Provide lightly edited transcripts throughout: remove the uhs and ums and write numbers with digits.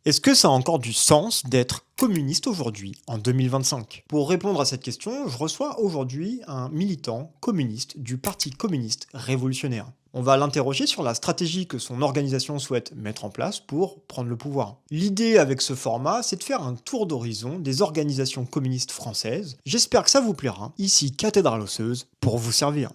Est-ce que ça a encore du sens d'être communiste aujourd'hui, en 2025? Pour répondre à cette question, je reçois aujourd'hui un militant communiste du Parti communiste révolutionnaire. On va l'interroger sur la stratégie que son organisation souhaite mettre en place pour prendre le pouvoir. L'idée avec ce format, c'est de faire un tour d'horizon des organisations communistes françaises. J'espère que ça vous plaira. Ici, Cathédrale Osseuse, pour vous servir.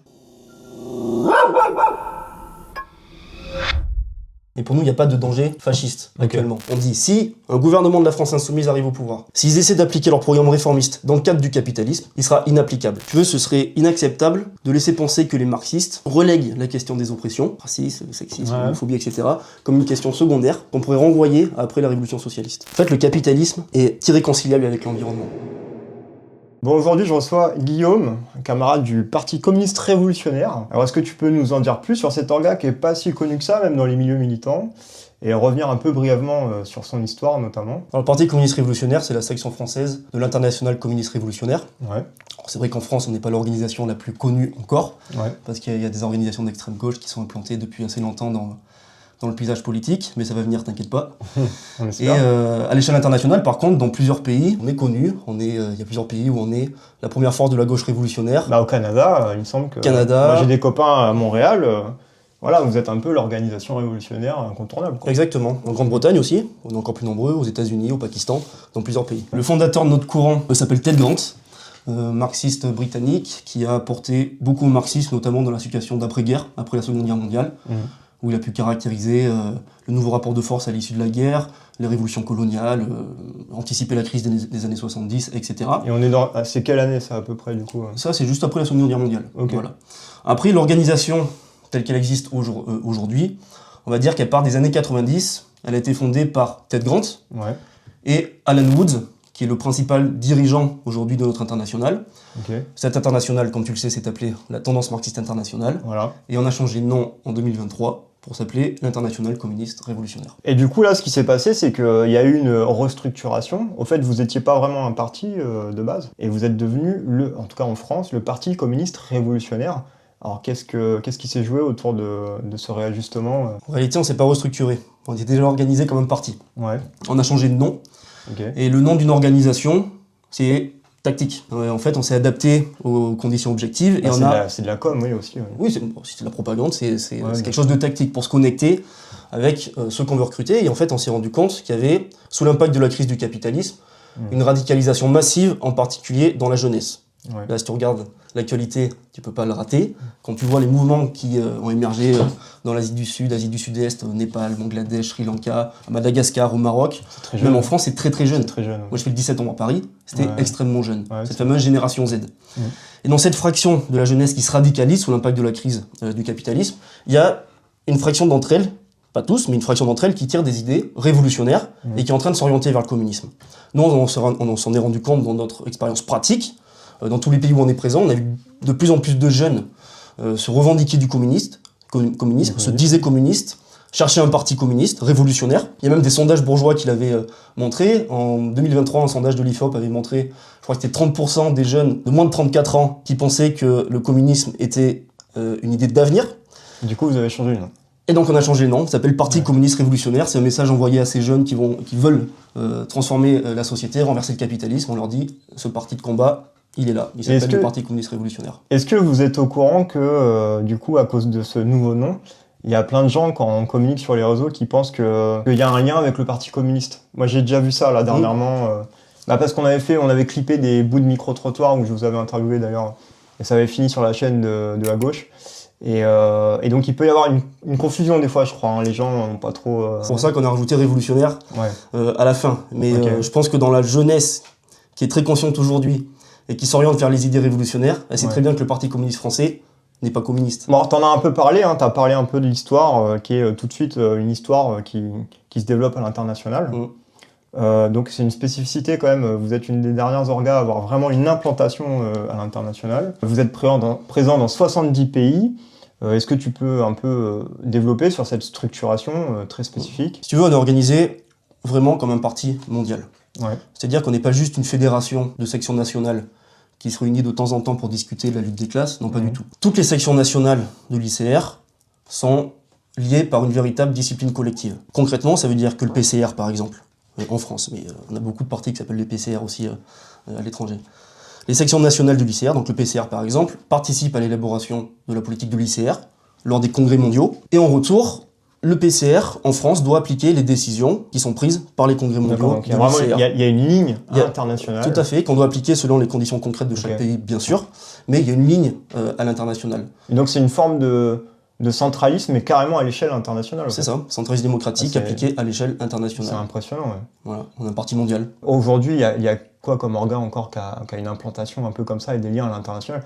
Et pour nous, il n'y a pas de danger fasciste actuellement. On dit, si un gouvernement de la France insoumise arrive au pouvoir, s'ils essaient d'appliquer leur programme réformiste dans le cadre du capitalisme, il sera inapplicable. Tu veux, ce serait inacceptable de laisser penser que les marxistes relèguent la question des oppressions, racisme, sexisme, homophobie, etc., comme une question secondaire qu'on pourrait renvoyer après la révolution socialiste. En fait, le capitalisme est irréconciliable avec l'environnement. Bon, aujourd'hui, je reçois Guillaume, un camarade du Parti communiste révolutionnaire. Alors, est-ce que tu peux nous en dire plus sur cet orga qui est pas si connu que ça, même dans les milieux militants, et revenir un peu brièvement sur son histoire, notamment? Alors, le Parti communiste révolutionnaire, c'est la section française de l'Internationale communiste révolutionnaire. Ouais. C'est vrai qu'en France, on n'est pas l'organisation la plus connue encore, Ouais. parce qu'il y a des organisations d'extrême gauche qui sont implantées depuis assez longtemps dans le paysage politique, mais ça va venir, t'inquiète pas. On Et espère. à l'échelle internationale, par contre, dans plusieurs pays, on est connu. Il y a plusieurs pays où on est la première force de la gauche révolutionnaire. Bah, au Canada, il me semble que... Canada. Moi, j'ai des copains à Montréal. Voilà, vous êtes un peu l'organisation révolutionnaire incontournable, quoi. Exactement. En Grande-Bretagne aussi, on est encore plus nombreux, aux États-Unis, au Pakistan, dans plusieurs pays. Le fondateur de notre courant s'appelle Ted Grant, marxiste britannique, qui a apporté beaucoup au marxisme, notamment dans la situation d'après-guerre, après la Seconde Guerre mondiale. Où il a pu caractériser le nouveau rapport de force à l'issue de la guerre, les révolutions coloniales, anticiper la crise des années 70, etc. Et on est dans... C'est quelle année, ça, à peu près, du coup? Ça, c'est juste après la Seconde Guerre mondiale. Ok. Voilà. Après, l'organisation telle qu'elle existe aujourd'hui, on va dire qu'elle part des années 90. Elle a été fondée par Ted Grant Ouais. et Alan Woods, qui est le principal dirigeant aujourd'hui de notre internationale. Ok. Cette internationale, comme tu le sais, s'est appelée la Tendance marxiste internationale. Voilà. Et on a changé de nom en 2023 pour s'appeler l'Internationale communiste révolutionnaire. Et du coup, là, ce qui s'est passé, c'est qu'il y a eu une restructuration. Au fait, vous n'étiez pas vraiment un parti de base, et vous êtes devenu, en tout cas en France, le Parti communiste révolutionnaire. Alors, qu'est-ce qui s'est joué autour de ce réajustement? En réalité, on ne s'est pas restructuré. On était déjà organisé comme un parti. Ouais, On a changé de nom. ok. Et le nom d'une organisation, c'est tactique. En fait, on s'est adapté aux conditions objectives. Et C'est de la com, oui, aussi. Ouais. Oui, c'est de la propagande, c'est Ouais, quelque chose de tactique pour se connecter avec ceux qu'on veut recruter. Et en fait, on s'est rendu compte qu'il y avait, sous l'impact de la crise du capitalisme, une radicalisation massive, en particulier dans la jeunesse. Ouais. Là, si tu regardes l'actualité, tu peux pas le rater. Quand tu vois les mouvements qui ont émergé dans l'Asie du Sud, Asie du Sud-Est, au Népal, Bangladesh, Sri Lanka, à Madagascar, au Maroc, C'est très jeune. même en France, c'est très très jeune. Très jeune. Moi, je fais le 17 ans à Paris, c'était Ouais. extrêmement jeune. Ouais, cette c'est- fameuse génération Z. Et dans cette fraction de la jeunesse qui se radicalise sous l'impact de la crise du capitalisme, il y a une fraction d'entre elles, pas tous, mais une fraction d'entre elles qui tirent des idées révolutionnaires et qui est en train de s'orienter vers le communisme. Nous, on s'en est rendu compte dans notre expérience pratique. Dans tous les pays où on est présent, on a vu de plus en plus de jeunes se revendiquer du communisme, se disaient communistes, chercher un parti communiste, révolutionnaire. Il y a même des sondages bourgeois qui l'avaient montré. En 2023, un sondage de l'IFOP avait montré, je crois que c'était 30% des jeunes de moins de 34 ans qui pensaient que le communisme était une idée d'avenir. Du coup, vous avez changé le nom. Et donc on a changé le nom, ça s'appelle Parti communiste révolutionnaire. C'est un message envoyé à ces jeunes qui veulent transformer la société, renverser le capitalisme. On leur dit, ce parti de combat, il est là. Il s'appelle le Parti communiste révolutionnaire. Est-ce que vous êtes au courant que, du coup, à cause de ce nouveau nom, il y a plein de gens, quand on communique sur les réseaux, qui pensent qu'il y a un lien avec le Parti communiste? Moi, j'ai déjà vu ça, là, dernièrement. Parce qu'on avait clippé des bouts de micro-trottoir où je vous avais interviewé, d'ailleurs, et ça avait fini sur la chaîne de la gauche. Et donc, il peut y avoir une confusion, des fois, je crois. Hein. Les gens n'ont pas trop... C'est pour ça qu'on a rajouté révolutionnaire à la fin. Mais je pense que dans la jeunesse, qui est très consciente aujourd'hui, et qui s'oriente vers les idées révolutionnaires, elle sait très bien que le Parti communiste français n'est pas communiste. Bon, alors, t'en as un peu parlé, hein, t'as parlé un peu de l'histoire, qui est tout de suite une histoire qui se développe à l'international. Donc c'est une spécificité quand même, vous êtes une des dernières orgas à avoir vraiment une implantation à l'international. Vous êtes présent dans 70 pays. Est-ce que tu peux un peu développer sur cette structuration très spécifique? Si tu veux, on est organisé vraiment comme un parti mondial. Ouais. C'est-à-dire qu'on n'est pas juste une fédération de sections nationales qui se réunit de temps en temps pour discuter de la lutte des classes, non pas du tout. Toutes les sections nationales de l'ICR sont liées par une véritable discipline collective. Concrètement, ça veut dire que le PCR, par exemple, en France, mais on a beaucoup de partis qui s'appellent les PCR aussi à l'étranger. Les sections nationales de l'ICR, donc le PCR par exemple, participent à l'élaboration de la politique de l'ICR lors des congrès mondiaux, et en retour, le PCR, en France, doit appliquer les décisions qui sont prises par les congrès mondiaux Donc, de l'ICR. il y a une ligne internationale. Tout à fait, qu'on doit appliquer selon les conditions concrètes de chaque pays, bien sûr, mais il y a une ligne à l'international. Et donc c'est une forme de centralisme, mais carrément à l'échelle internationale. C'est ça, centralisme démocratique appliqué à l'échelle internationale. C'est impressionnant, ouais. Voilà, on a un parti mondial. Aujourd'hui, il y a quoi comme organe encore qui a une implantation un peu comme ça et des liens à l'international?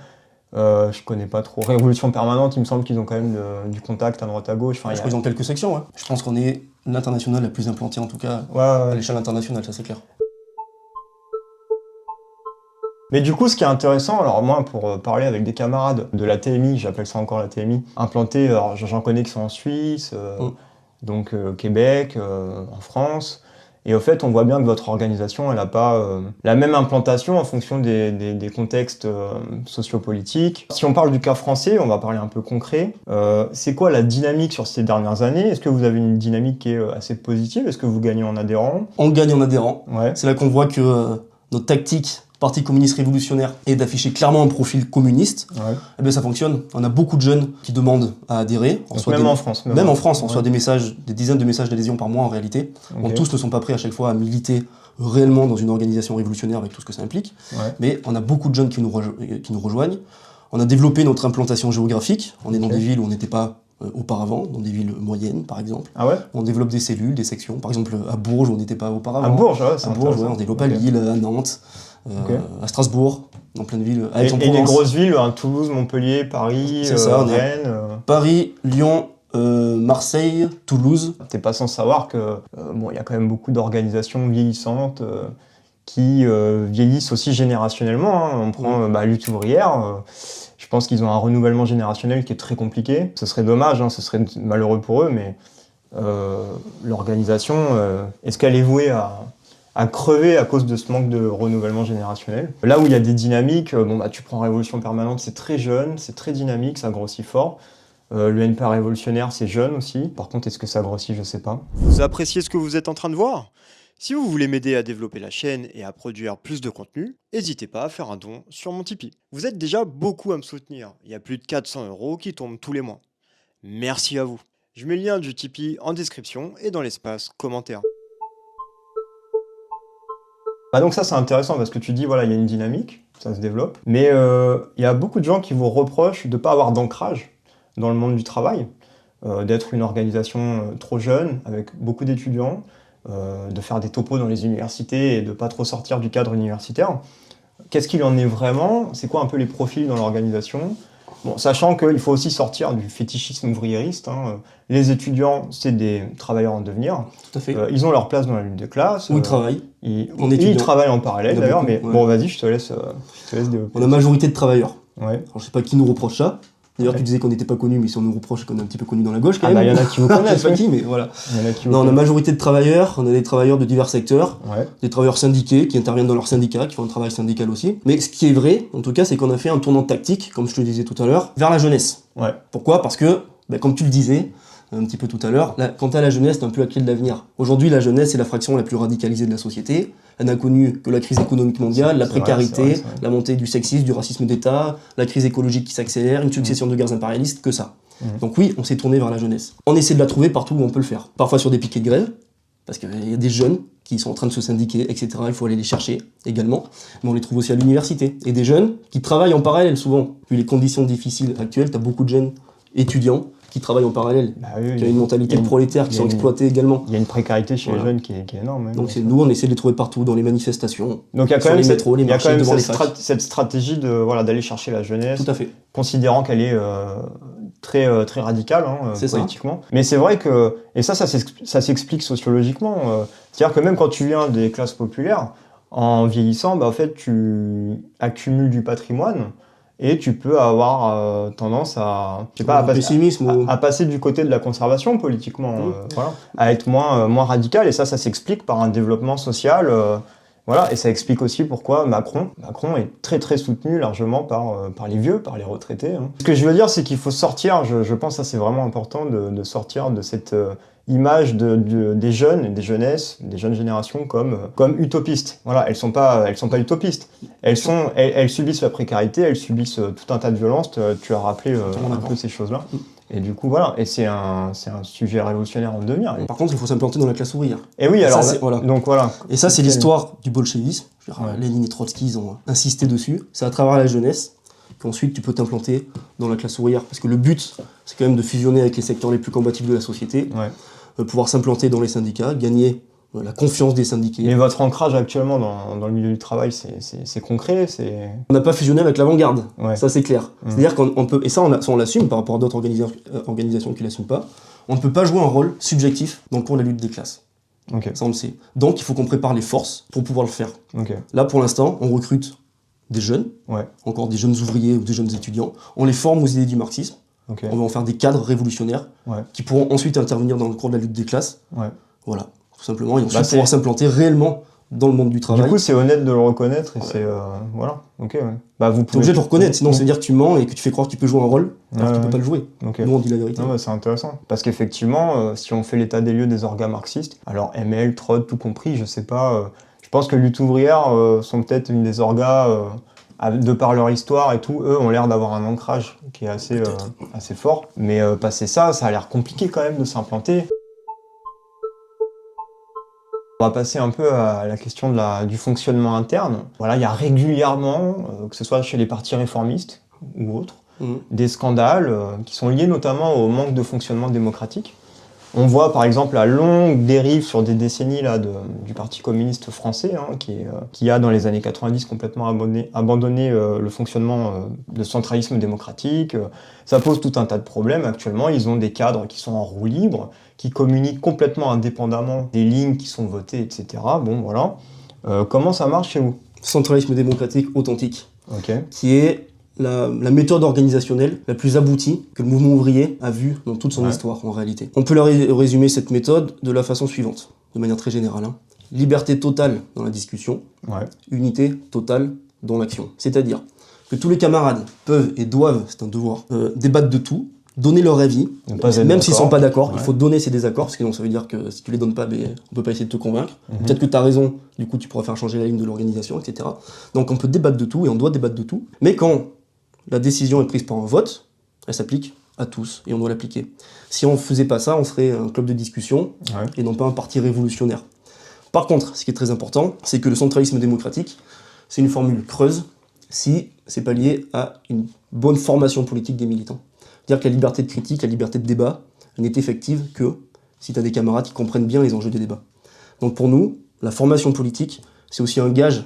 Je connais pas trop. Révolution permanente, il me semble qu'ils ont quand même du contact à droite à gauche. Enfin, Je crois qu'ils ont quelques sections, ouais. Je pense qu'on est l'international la plus implantée, en tout cas, à l'échelle internationale, ça c'est clair. Mais du coup, ce qui est intéressant, alors moi, pour parler avec des camarades de la TMI, j'appelle ça encore la TMI, implantés, alors j'en connais qui sont en Suisse, donc Québec, en France. Et au fait, on voit bien que votre organisation, elle n'a pas la même implantation en fonction des contextes sociopolitiques. Si on parle du cas français, on va parler un peu concret. C'est quoi la dynamique sur ces dernières années? Est-ce que vous avez une dynamique qui est assez positive? Est-ce que vous gagnez en adhérents? On gagne en adhérents. Ouais. C'est là qu'on voit que notre tactique Parti communiste révolutionnaire est d'afficher clairement un profil communiste. Ouais. Eh bien ça fonctionne. On a beaucoup de jeunes qui demandent à adhérer. Même en France. Même en France, on reçoit des messages, des dizaines de messages d'adhésion par mois en réalité. Okay. Bon, tous ne sont pas prêts à chaque fois à militer réellement dans une organisation révolutionnaire avec tout ce que ça implique. Ouais. Mais on a beaucoup de jeunes qui nous rejoignent. On a développé notre implantation géographique. On est dans des villes où on n'était pas auparavant, dans des villes moyennes par exemple. Ah ouais? On développe des cellules, des sections. Par exemple à Bourges où on n'était pas auparavant. À Bourges, ouais, c'est à Bourges, ouais, on développe à Lille, à Nantes. À Strasbourg, dans plein de villes. Et les grosses villes, Toulouse, Montpellier, Paris, Rennes. Paris, Lyon, Marseille, Toulouse. T'es pas sans savoir que il y a quand même beaucoup d'organisations vieillissantes qui vieillissent aussi générationnellement. Hein. On prend Lutte ouvrière. Je pense qu'ils ont un renouvellement générationnel qui est très compliqué. Ce serait dommage, hein, ce serait malheureux pour eux, mais l'organisation, est-ce qu'elle est vouée à crever à cause de ce manque de renouvellement générationnel? Là où il y a des dynamiques, tu prends Révolution permanente, c'est très jeune, c'est très dynamique, ça grossit fort. L'UNP révolutionnaire, c'est jeune aussi. Par contre, est-ce que ça grossit? Je sais pas. Vous appréciez ce que vous êtes en train de voir? Si vous voulez m'aider à développer la chaîne et à produire plus de contenu, n'hésitez pas à faire un don sur mon Tipeee. Vous êtes déjà beaucoup à me soutenir. Il y a plus de 400 € qui tombent tous les mois. Merci à vous. Je mets le lien du Tipeee en description et dans l'espace commentaire. Donc ça, c'est intéressant parce que tu dis, voilà, il y a une dynamique, ça se développe. Mais il y a beaucoup de gens qui vous reprochent de ne pas avoir d'ancrage dans le monde du travail, d'être une organisation trop jeune, avec beaucoup d'étudiants, de faire des topos dans les universités et de pas trop sortir du cadre universitaire. Qu'est-ce qu'il en est vraiment? C'est quoi un peu les profils dans l'organisation? Bon, sachant qu'il faut aussi sortir du fétichisme ouvriériste. Hein. Les étudiants, c'est des travailleurs en devenir. Tout à fait. Ils ont leur place dans la lutte des classes. Où ils travaillent. Ils travaillent en parallèle d'ailleurs, mais bon, vas-y, je te laisse développer. On a majorité de travailleurs. Ouais. Alors, je sais pas qui nous reproche ça. D'ailleurs, tu disais qu'on n'était pas connus, mais si on nous reproche, qu'on est un petit peu connus dans la gauche, quand même. Il y en a qui vous connaissent. Je sais pas qui, mais voilà. Il y en a qui on a majorité de travailleurs, on a des travailleurs de divers secteurs, ouais. Des travailleurs syndiqués qui interviennent dans leur syndicat, qui font un travail syndical aussi. Mais ce qui est vrai, en tout cas, c'est qu'on a fait un tournant tactique, comme je te le disais tout à l'heure, vers la jeunesse. Ouais. Pourquoi? Parce que, comme tu le disais un petit peu tout à l'heure, quant à la jeunesse, c'est un peu la clé de l'avenir. Aujourd'hui, la jeunesse est la fraction la plus radicalisée de la société. Elle n'a connu que la crise économique mondiale, la précarité, c'est vrai. La montée du sexisme, du racisme d'État, la crise écologique qui s'accélère, une succession de guerres impérialistes, que ça. Donc oui, on s'est tourné vers la jeunesse. On essaie de la trouver partout où on peut le faire. Parfois sur des piquets de grève, parce qu'il y a des jeunes qui sont en train de se syndiquer, etc. Il faut aller les chercher également. Mais on les trouve aussi à l'université. Et des jeunes qui travaillent en parallèle souvent. Vu les conditions difficiles actuelles, tu as beaucoup de jeunes étudiants qui travaillent en parallèle, qui ont une mentalité de prolétaire, qui sont exploités également. Il y a une précarité chez les jeunes qui est énorme. Hein, donc nous, on essaie de les trouver partout, dans les manifestations, donc il y a quand même cette stratégie d'aller chercher la jeunesse, tout à fait. Considérant qu'elle est très radicale politiquement. Ça. Mais c'est vrai que, et ça s'explique sociologiquement, c'est-à-dire que même quand tu viens des classes populaires, en vieillissant, en fait, tu accumules du patrimoine, et tu peux avoir tendance à passer du côté de la conservation politiquement, à être moins radical. Et ça s'explique par un développement social Voilà, et ça explique aussi pourquoi Macron est très très soutenu largement par les vieux, par les retraités. Hein. Ce que je veux dire, c'est qu'il faut sortir, je pense que ça c'est vraiment important de sortir de cette image des jeunes, des jeunesses, des jeunes générations comme utopistes. Voilà, elles sont pas utopistes. Elles subissent la précarité, elles subissent tout un tas de violences. Tu as rappelé un peu ces choses-là. Et du coup, voilà, et c'est un sujet révolutionnaire en devenir. Par contre, il faut s'implanter dans la classe ouvrière. Et oui, Et alors, ça, voilà. donc voilà. Et ça, c'est l'histoire du bolchevisme. Ouais. Lénine et Trotsky, ils ont insisté dessus. C'est à travers la jeunesse qu'ensuite tu peux t'implanter dans la classe ouvrière. Parce que le but, c'est quand même de fusionner avec les secteurs les plus combatifs de la société, pouvoir s'implanter dans les syndicats, gagner la confiance des syndiqués. Et votre ancrage actuellement dans le milieu du travail, c'est concret, c'est... On n'a pas fusionné avec l'avant-garde, Ouais. ça c'est clair. C'est-à-dire qu'on peut, et ça on l'assume par rapport à d'autres organisations qui ne l'assument pas, on ne peut pas jouer un rôle subjectif dans le cours de la lutte des classes. Ok. Ça on le sait. Donc il faut qu'on prépare les forces pour pouvoir le faire. Ok. Là pour l'instant, on recrute des jeunes, encore des jeunes ouvriers ou des jeunes étudiants, on les forme aux idées du marxisme, Ok. on va en faire des cadres révolutionnaires qui pourront ensuite intervenir dans le cours de la lutte des classes. Voilà, tout simplement, et ensuite pouvoir s'implanter réellement dans le monde du travail. Du coup, c'est honnête de le reconnaître, et c'est... voilà, ok, ouais. Bah, vous T'es obligé de le reconnaître, sinon ça veut dire que tu mens et que tu fais croire que tu peux jouer un rôle, alors que tu peux pas le jouer. Okay. Nous, on dit la vérité. Non, bah, c'est intéressant. Parce qu'effectivement, si on fait l'état des lieux des orgas marxistes, alors ML, Trod, tout compris, je sais pas... je pense que Lutte ouvrière sont peut-être une des orgas... de par leur histoire et tout, eux ont l'air d'avoir un ancrage qui est assez fort. Mais passer ça a l'air compliqué quand même de s'implanter. On va passer un peu à la question du fonctionnement interne. Voilà, il y a régulièrement, que ce soit chez les partis réformistes ou autres, des scandales qui sont liés notamment au manque de fonctionnement démocratique. On voit par exemple la longue dérive sur des décennies là, du Parti communiste français, hein, qui a dans les années 90 complètement abandonné le fonctionnement de centralisme démocratique. Ça pose tout un tas de problèmes. Actuellement, ils ont des cadres qui sont en roue libre, qui communiquent complètement indépendamment des lignes qui sont votées, etc. Bon, voilà. Comment ça marche chez vous ? Centralisme démocratique authentique, Okay. qui est la méthode organisationnelle la plus aboutie que le mouvement ouvrier a vue dans toute son histoire, en réalité. On peut résumer cette méthode de la façon suivante, de manière très générale. Hein. Liberté totale dans la discussion, unité totale dans l'action. C'est-à-dire que tous les camarades peuvent et doivent, c'est un devoir, débattre de tout, donner leur avis, même s'ils ne sont pas d'accord, il faut donner ces désaccords, parce que sinon ça veut dire que si tu les donnes pas, on ne peut pas essayer de te convaincre. Peut-être que tu as raison, du coup tu pourras faire changer la ligne de l'organisation, etc. Donc on peut débattre de tout, et on doit débattre de tout, mais quand la décision est prise par un vote, elle s'applique à tous, et on doit l'appliquer. Si on ne faisait pas ça, on serait un club de discussion, et non pas un parti révolutionnaire. Par contre, ce qui est très important, c'est que le centralisme démocratique, c'est une formule creuse, si c'est pas lié à une bonne formation politique des militants. C'est-à-dire que la liberté de critique, la liberté de débat, n'est effective que si tu as des camarades qui comprennent bien les enjeux des débats. Donc pour nous, la formation politique, c'est aussi un gage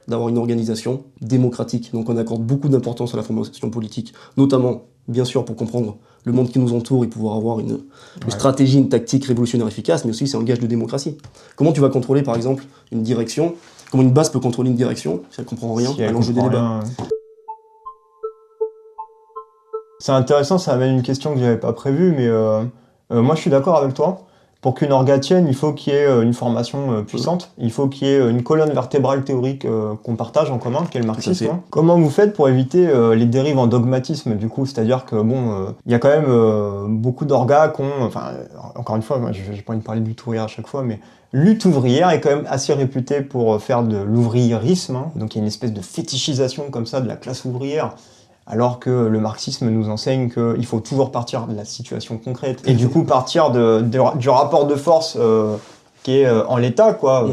d'avoir une organisation démocratique. Donc on accorde beaucoup d'importance à la formation politique, notamment, bien sûr, pour comprendre le monde qui nous entoure et pouvoir avoir une stratégie, une tactique révolutionnaire efficace, mais aussi c'est un gage de démocratie. Comment tu vas contrôler, par exemple, une direction ? Comment une base peut contrôler une direction si elle ne comprend rien à l'enjeu des débats ? C'est intéressant, ça amène une question que j'avais pas prévue, mais moi je suis d'accord avec toi. Pour qu'une orga tienne, il faut qu'il y ait une formation puissante, il faut qu'il y ait une colonne vertébrale théorique qu'on partage en commun, qui est le marxisme. Hein. Comment vous faites pour éviter les dérives en dogmatisme, du coup ? C'est-à-dire que, bon, il y a quand même beaucoup d'orgas qui ont... Enfin, encore une fois, moi j'ai pas envie de parler de lutte ouvrière à chaque fois, mais lutte ouvrière est quand même assez réputée pour faire de l'ouvriérisme. Hein. Donc il y a une espèce de fétichisation comme ça de la classe ouvrière. Alors que le marxisme nous enseigne qu'il faut toujours partir de la situation concrète. Et du coup, partir du rapport de force qui est en l'état, quoi.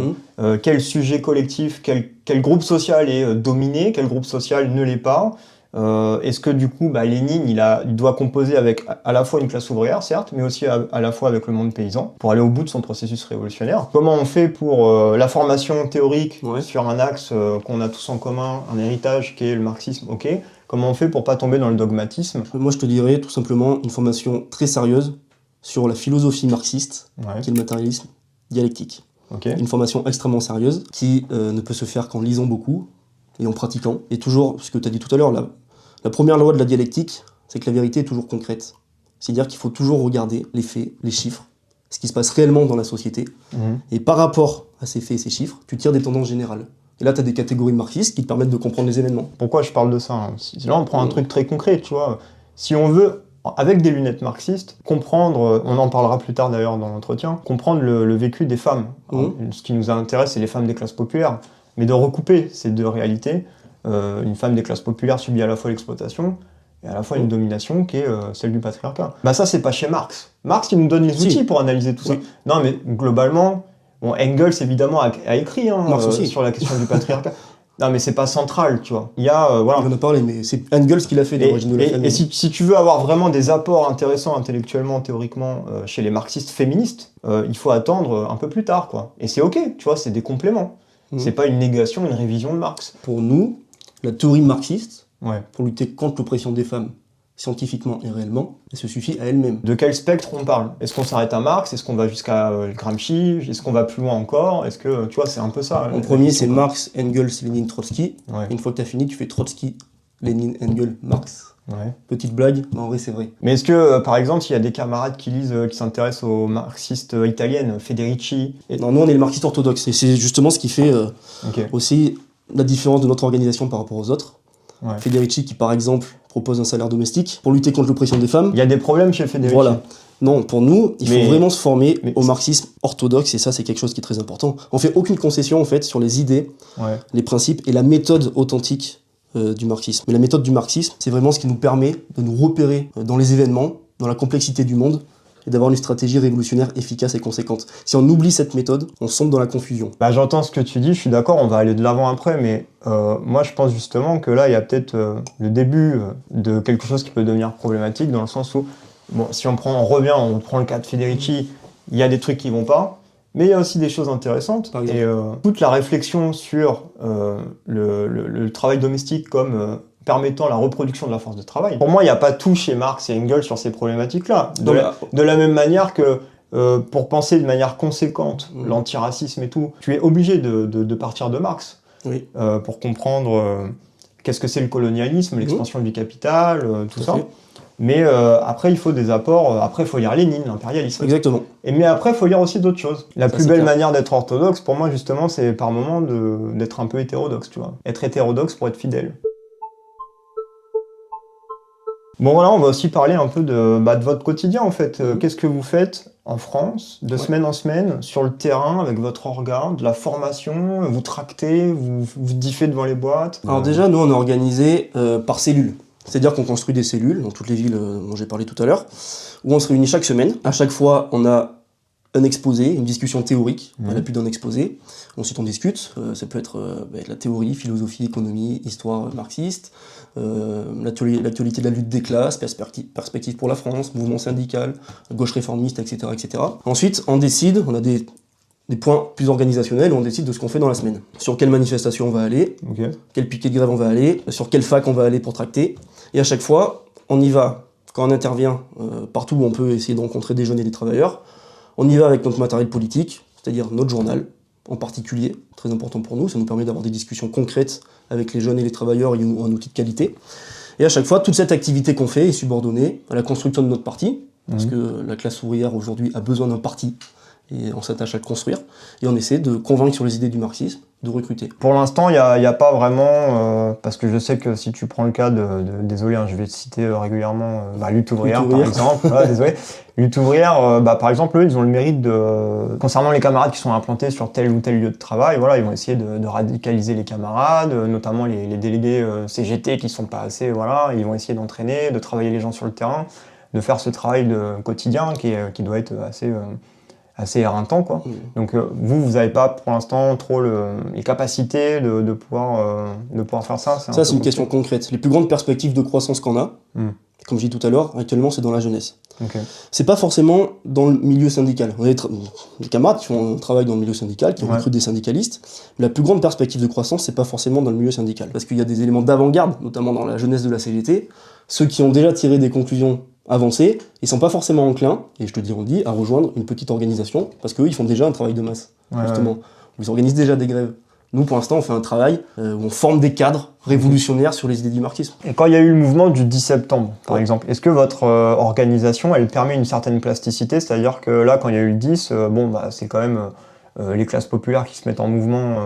Quel sujet collectif, quel groupe social est dominé, quel groupe social ne l'est pas. Est-ce que du coup, Lénine, il doit composer avec à la fois une classe ouvrière, certes, mais aussi à la fois avec le monde paysan, pour aller au bout de son processus révolutionnaire. Comment on fait pour la formation théorique sur un axe qu'on a tous en commun, un héritage qui est le marxisme, ok. Comment on fait pour pas tomber dans le dogmatisme ? Moi, je te dirais tout simplement une formation très sérieuse sur la philosophie marxiste, qui est le matérialisme dialectique. Une formation extrêmement sérieuse qui ne peut se faire qu'en lisant beaucoup et en pratiquant. Et toujours, ce que tu as dit tout à l'heure, la première loi de la dialectique, c'est que la vérité est toujours concrète. C'est-à-dire qu'il faut toujours regarder les faits, les chiffres, ce qui se passe réellement dans la société. Et par rapport à ces faits et ces chiffres, tu tires des tendances générales. Et là, tu as des catégories marxistes qui te permettent de comprendre les événements. Pourquoi je parle de ça, hein? Là, on prend un truc très concret, tu vois. Si on veut, avec des lunettes marxistes, comprendre, on en parlera plus tard d'ailleurs dans l'entretien, comprendre le vécu des femmes. Alors, ce qui nous intéresse, c'est les femmes des classes populaires. Mais de recouper ces deux réalités, une femme des classes populaires subit à la fois l'exploitation et à la fois une domination qui est celle du patriarcat. Bah ça, c'est pas chez Marx. Marx, il nous donne les outils pour analyser tout ça. Non, mais globalement, bon, Engels, évidemment, a écrit sur la question du patriarcat. Non, mais c'est pas central, tu vois. Il y a, voilà. On en a parlé, mais c'est Engels qui l'a fait, l'origine de la famille. Et si tu veux avoir vraiment des apports intéressants intellectuellement, théoriquement, chez les marxistes féministes, il faut attendre un peu plus tard, quoi. Et c'est ok, tu vois, c'est des compléments. C'est pas une négation, une révision de Marx. Pour nous, la théorie marxiste, pour lutter contre l'oppression des femmes, scientifiquement et réellement, elle se suffit à elle-même. De quel spectre on parle? Est-ce qu'on s'arrête à Marx? Est-ce qu'on va jusqu'à Gramsci? Est-ce qu'on va plus loin encore? Est-ce que, tu vois, c'est un peu ça. En premier, c'est Marx, Engels, Lénine, Trotsky. Une fois que tu as fini, tu fais Trotsky, Lénine, Engels, Marx. Petite blague, mais en vrai, c'est vrai. Mais est-ce que, par exemple, il y a des camarades qui lisent, qui s'intéressent aux marxistes italiennes, Federici? Non, nous, on est les marxistes orthodoxes. Et c'est justement ce qui fait aussi la différence de notre organisation par rapport aux autres. Federici, qui par exemple propose un salaire domestique pour lutter contre l'oppression des femmes. Il y a des problèmes chez Federici. Voilà. Non, pour nous, il faut vraiment se former au marxisme orthodoxe, et ça, c'est quelque chose qui est très important. On fait aucune concession, en fait, sur les idées, les principes et la méthode authentique du marxisme. Mais la méthode du marxisme, c'est vraiment ce qui nous permet de nous repérer dans les événements, dans la complexité du monde, et d'avoir une stratégie révolutionnaire efficace et conséquente. Si on oublie cette méthode, on sombre dans la confusion. Bah, j'entends ce que tu dis, je suis d'accord, on va aller de l'avant après, mais moi je pense justement que là il y a peut-être le début de quelque chose qui peut devenir problématique, dans le sens où, bon, si on prend le cas de Federici, il y a des trucs qui vont pas, mais il y a aussi des choses intéressantes. Et toute la réflexion sur le travail domestique comme permettant la reproduction de la force de travail. Pour moi, il n'y a pas tout chez Marx et Engels sur ces problématiques-là. De la même manière que pour penser de manière conséquente l'antiracisme et tout, tu es obligé de partir de Marx pour comprendre qu'est-ce que c'est le colonialisme, l'expansion du capital, tout ça. Mais après, il faut des apports. Après, il faut lire Lénine, l'impérialisme. Exactement. Mais après, il faut lire aussi d'autres choses. La plus belle manière d'être orthodoxe, pour moi, justement, c'est par moment d'être un peu hétérodoxe, tu vois. Être hétérodoxe pour être fidèle. Bon voilà, on va aussi parler un peu de votre quotidien en fait. Qu'est-ce que vous faites en France, de semaine en semaine, sur le terrain, avec votre orga, de la formation, vous tractez, vous diffez devant les boîtes? Alors déjà, nous on est organisé par cellules. C'est-à-dire qu'on construit des cellules dans toutes les villes dont j'ai parlé tout à l'heure, où on se réunit chaque semaine. À chaque fois, on a un exposé, une discussion théorique, à l'appui d'un exposé. Ensuite, on discute. Ça peut être de la théorie, philosophie, économie, histoire marxiste, l'actualité de la lutte des classes, perspective pour la France, mouvement syndical, gauche réformiste, etc., etc. Ensuite, on décide, on a des points plus organisationnels, on décide de ce qu'on fait dans la semaine. Sur quelle manifestation on va aller, quel piquet de grève on va aller, sur quelle fac on va aller pour tracter. Et à chaque fois, on y va, quand on intervient partout où on peut essayer de rencontrer des jeunes et des travailleurs, on y va avec notre matériel politique, c'est-à-dire notre journal, en particulier, très important pour nous, ça nous permet d'avoir des discussions concrètes avec les jeunes et les travailleurs et un outil de qualité. Et à chaque fois, toute cette activité qu'on fait est subordonnée à la construction de notre parti, parce que la classe ouvrière aujourd'hui a besoin d'un parti, et on s'attache à le construire, et on essaie de convaincre sur les idées du marxisme, de recruter. Pour l'instant, il n'y a pas vraiment, parce que je sais que si tu prends le cas désolé, hein, je vais te citer régulièrement, Lutte ouvrière par exemple, désolé, Lutte ouvrière, par exemple, eux, ils ont le mérite concernant les camarades qui sont implantés sur tel ou tel lieu de travail, voilà, ils vont essayer de radicaliser les camarades, notamment les délégués CGT qui sont pas assez, voilà, ils vont essayer d'entraîner, de travailler les gens sur le terrain, de faire ce travail de quotidien qui doit être assez éreintant, quoi. Donc vous n'avez pas pour l'instant trop les capacités de pouvoir faire ça. Ça, c'est une question concrète. Les plus grandes perspectives de croissance qu'on a, comme je dis tout à l'heure, actuellement, c'est dans la jeunesse. C'est pas forcément dans le milieu syndical. On a des camarades qui font un travail dans le milieu syndical, qui recrutent des syndicalistes. Mais la plus grande perspective de croissance, c'est pas forcément dans le milieu syndical. Parce qu'il y a des éléments d'avant-garde, notamment dans la jeunesse de la CGT, ceux qui ont déjà tiré des conclusions avancés, ils sont pas forcément enclins, et je te dis, on dit, à rejoindre une petite organisation, parce qu'eux, ils font déjà un travail de masse, justement. Ils organisent déjà des grèves. Nous, pour l'instant, on fait un travail où on forme des cadres révolutionnaires sur les idées du marxisme. Et quand il y a eu le mouvement du 10 septembre, par exemple, est-ce que votre organisation, elle permet une certaine plasticité? C'est-à-dire que là, quand il y a eu le 10, c'est quand même les classes populaires qui se mettent en mouvement,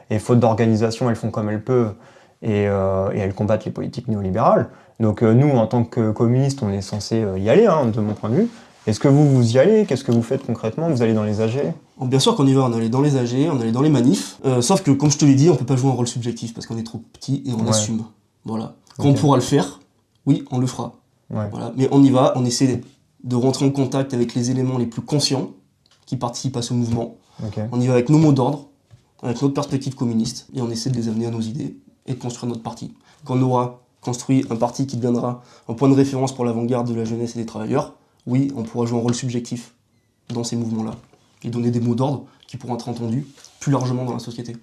et faute d'organisation, elles font comme elles peuvent, et elles combattent les politiques néolibérales. Donc nous, en tant que communistes, on est censé y aller, hein, de mon point de vue. Est-ce que vous y allez? Qu'est-ce que vous faites concrètement? Vous allez dans les AG? Bien sûr qu'on y va, on allait dans les AG, on allait dans les manifs, sauf que, comme je te l'ai dit, on peut pas jouer un rôle subjectif, parce qu'on est trop petit et on assume. Voilà. Quand on pourra le faire, oui, on le fera. Ouais. Voilà. Mais on y va, on essaie de rentrer en contact avec les éléments les plus conscients qui participent à ce mouvement. On y va avec nos mots d'ordre, avec notre perspective communiste, et on essaie de les amener à nos idées et de construire notre parti. Quand on aura construit un parti qui deviendra un point de référence pour l'avant-garde de la jeunesse et des travailleurs, oui, on pourra jouer un rôle subjectif dans ces mouvements-là et donner des mots d'ordre qui pourront être entendus plus largement dans la société.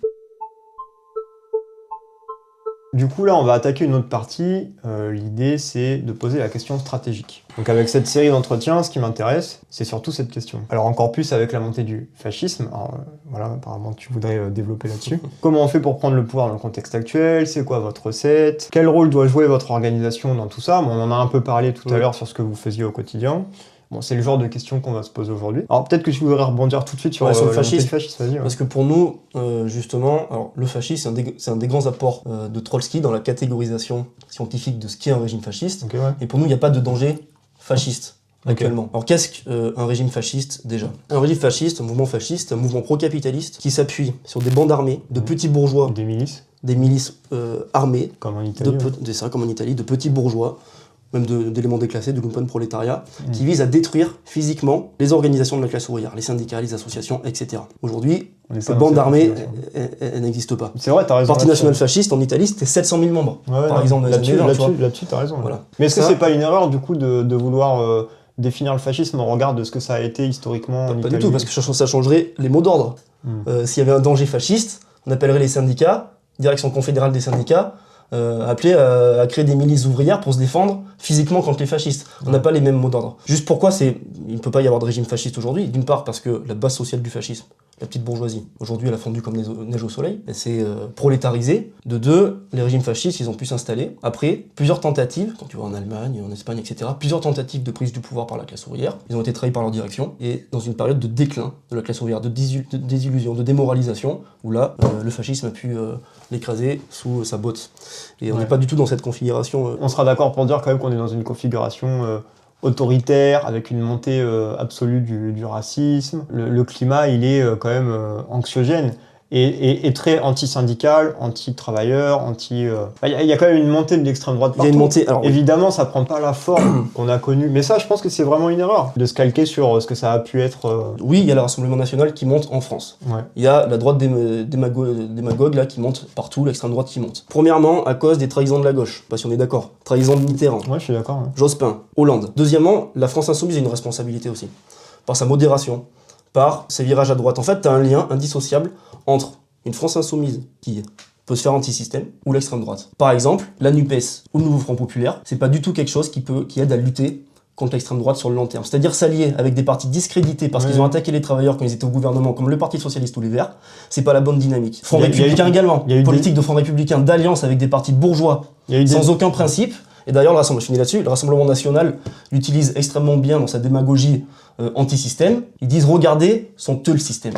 Du coup, là, on va attaquer une autre partie. L'idée, c'est de poser la question stratégique. Donc, avec cette série d'entretiens, ce qui m'intéresse, c'est surtout cette question. Alors, encore plus avec la montée du fascisme. Alors, voilà, apparemment, tu voudrais développer là-dessus. Comment on fait pour prendre le pouvoir dans le contexte actuel? C'est quoi votre recette? Quel rôle doit jouer votre organisation dans tout ça? Bon, on en a un peu parlé tout à l'heure sur ce que vous faisiez au quotidien. Bon, c'est le genre de questions qu'on va se poser aujourd'hui. Alors peut-être que tu voudrais rebondir tout de suite sur, sur le fascisme. fascisme. Vas-y, Parce que pour nous, justement, alors, le fascisme, c'est un des grands apports de Trotsky dans la catégorisation scientifique de ce qu'est un régime fasciste. Okay, ouais. Et pour nous, il n'y a pas de danger fasciste actuellement. Alors qu'est-ce qu'un régime fasciste déjà? Un régime fasciste, un mouvement fasciste, un mouvement pro-capitaliste qui s'appuie sur des bandes armées de petits bourgeois. Des milices armées. Comme en Italie. Comme en Italie, de petits bourgeois, même d'éléments déclassés, de lumpenprolétariat, qui visent à détruire physiquement les organisations de la classe ouvrière, les syndicats, les associations, etc. Aujourd'hui, ces bandes armées, elles n'existent pas. C'est vrai, t'as raison. Le Parti national fasciste en Italie, c'était 700 000 membres, par exemple. Là-dessus, t'as raison. Voilà. Mais est-ce que c'est pas une erreur, du coup, de vouloir définir le fascisme au regard de ce que ça a été historiquement en Italie? Pas du tout, parce que ça changerait les mots d'ordre. S'il y avait un danger fasciste, on appellerait les syndicats, direction confédérale des syndicats, appelé à créer des milices ouvrières pour se défendre physiquement contre les fascistes. On n'a pas les mêmes mots d'ordre. Juste pourquoi il ne peut pas y avoir de régime fasciste aujourd'hui? D'une part parce que la base sociale du fascisme, la petite bourgeoisie, aujourd'hui elle a fondu comme neige au soleil, elle s'est prolétarisée. De deux, les régimes fascistes, ils ont pu s'installer après plusieurs tentatives, quand tu vois en Allemagne, en Espagne, etc., plusieurs tentatives de prise du pouvoir par la classe ouvrière. Ils ont été trahis par leur direction, et dans une période de déclin de la classe ouvrière, de désillusion, de démoralisation, où là, le fascisme a pu l'écraser sous sa botte. Et on n'est pas du tout dans cette configuration. On sera d'accord pour dire quand même qu'on est dans une configuration autoritaire, avec une montée absolue du racisme. Le climat, il est quand même anxiogène et très anti-syndical, anti-travailleur, anti... Il y a quand même une montée de l'extrême droite partout. Il y a une montée... Alors, évidemment, ça prend pas la forme qu'on a connue. Mais ça, je pense que c'est vraiment une erreur, de se calquer sur ce que ça a pu être... Oui, il y a le Rassemblement national qui monte en France. Ouais. Il y a la droite démagogue là, qui monte partout, l'extrême droite qui monte. Premièrement, à cause des trahisons de la gauche. Pas si on est d'accord. Trahison de Mitterrand. Ouais, je suis d'accord. Ouais. Jospin, Hollande. Deuxièmement, la France insoumise a une responsabilité aussi. Par sa modération, par ses virages à droite. En fait, tu as un lien indissociable entre une France insoumise qui peut se faire anti-système ou l'extrême droite. Par exemple, la NUPES ou le Nouveau Front Populaire, c'est pas du tout quelque chose qui aide à lutter contre l'extrême droite sur le long terme. C'est-à-dire s'allier avec des partis discrédités parce qu'ils ont attaqué les travailleurs quand ils étaient au gouvernement, comme le Parti Socialiste ou les Verts, c'est pas la bonne dynamique. Front républicain également. Politique de front républicain d'alliance avec des partis bourgeois sans aucun principe. Et d'ailleurs, je finis là-dessus, le Rassemblement national l'utilise extrêmement bien dans sa démagogie anti-système. Ils disent, regardez, sont eux le système.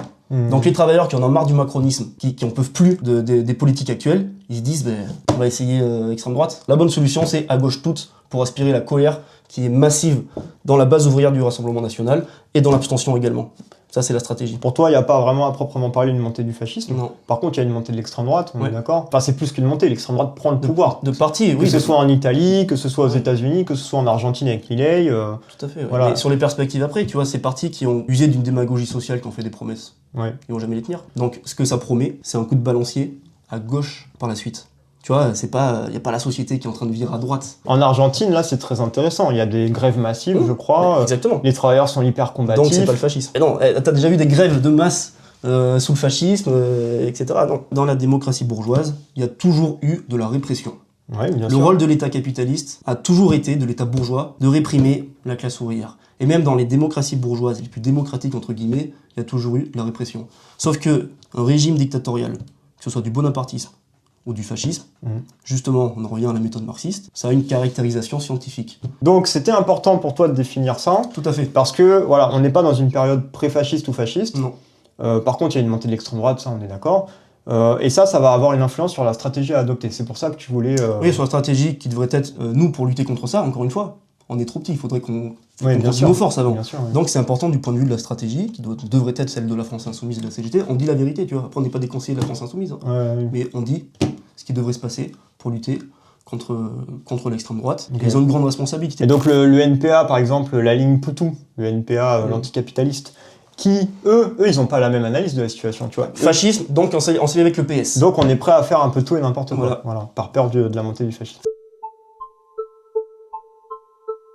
Donc les travailleurs qui en ont marre du macronisme, qui en peuvent plus des politiques actuelles, ils se disent, on va essayer extrême droite. La bonne solution, c'est à gauche toute, pour aspirer la colère qui est massive dans la base ouvrière du Rassemblement national et dans l'abstention également. Ça, c'est la stratégie. Pour toi, il n'y a pas vraiment à proprement parler une montée du fascisme. Non. Par contre, il y a une montée de l'extrême droite, on est d'accord. Enfin, c'est plus qu'une montée, l'extrême droite prend le pouvoir. De parti, oui. Que ce soit en Italie, que ce soit aux États-Unis, que ce soit en Argentine avec Milei. Tout à fait. Ouais. Voilà. Et sur les perspectives après, tu vois, ces partis qui ont usé d'une démagogie sociale, qui ont fait des promesses, ils vont jamais les tenir. Donc, ce que ça promet, c'est un coup de balancier à gauche par la suite. Tu vois, il n'y a pas la société qui est en train de virer à droite. En Argentine, là, c'est très intéressant. Il y a des grèves massives, je crois. Exactement. Les travailleurs sont hyper combatifs. Donc, c'est pas le fascisme. Et non, t'as déjà vu des grèves de masse sous le fascisme, etc. Non. Dans la démocratie bourgeoise, il y a toujours eu de la répression. Ouais, bien le sûr. rôle de l'État capitaliste a toujours été, de l'État bourgeois, de réprimer la classe ouvrière. Et même dans les démocraties bourgeoises les plus démocratiques, entre guillemets, il y a toujours eu de la répression. Sauf que un régime dictatorial, que ce soit du bonapartisme ou du fascisme, justement, on en revient à la méthode marxiste, ça a une caractérisation scientifique. Donc c'était important pour toi de définir ça. Tout à fait. Parce que, voilà, on n'est pas dans une période pré-fasciste ou fasciste. Non. Par contre, il y a une montée de l'extrême droite, ça on est d'accord. Et ça va avoir une influence sur la stratégie à adopter. C'est pour ça que tu voulais... Oui, sur la stratégie qui devrait être, nous, pour lutter contre ça, encore une fois, on est trop petit, il faudrait qu'on combine nos forces avant. Bien sûr, oui. Donc c'est important du point de vue de la stratégie, qui devrait être celle de la France Insoumise et de la CGT. On dit la vérité, tu vois. Après, on n'est pas des conseillers de la France Insoumise, hein. Ouais. Mais on dit ce qui devrait se passer pour lutter contre l'extrême droite. Ok. Ils ont une grande responsabilité. Et donc le NPA, par exemple, la ligne Poutou, le NPA, l'anticapitaliste, qui, eux, ils n'ont pas la même analyse de la situation, tu vois. Fascisme, donc en s'allie avec le PS. Donc on est prêt à faire un peu tout et n'importe quoi, Voilà. par peur de la montée du fascisme.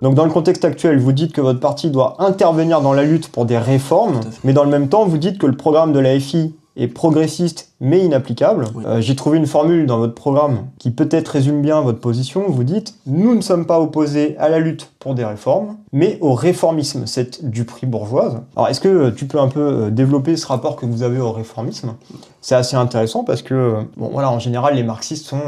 Donc dans le contexte actuel, vous dites que votre parti doit intervenir dans la lutte pour des réformes, Tout à fait. mais dans le même temps, vous dites que le programme de la FI est progressiste mais inapplicable. Oui. J'ai trouvé une formule dans votre programme qui peut-être résume bien votre position. Vous dites « Nous ne sommes pas opposés à la lutte pour des réformes, mais au réformisme, cette duperie bourgeoise ». Alors est-ce que tu peux un peu développer ce rapport que vous avez au réformisme ? C'est assez intéressant parce que, bon voilà, en général, les marxistes sont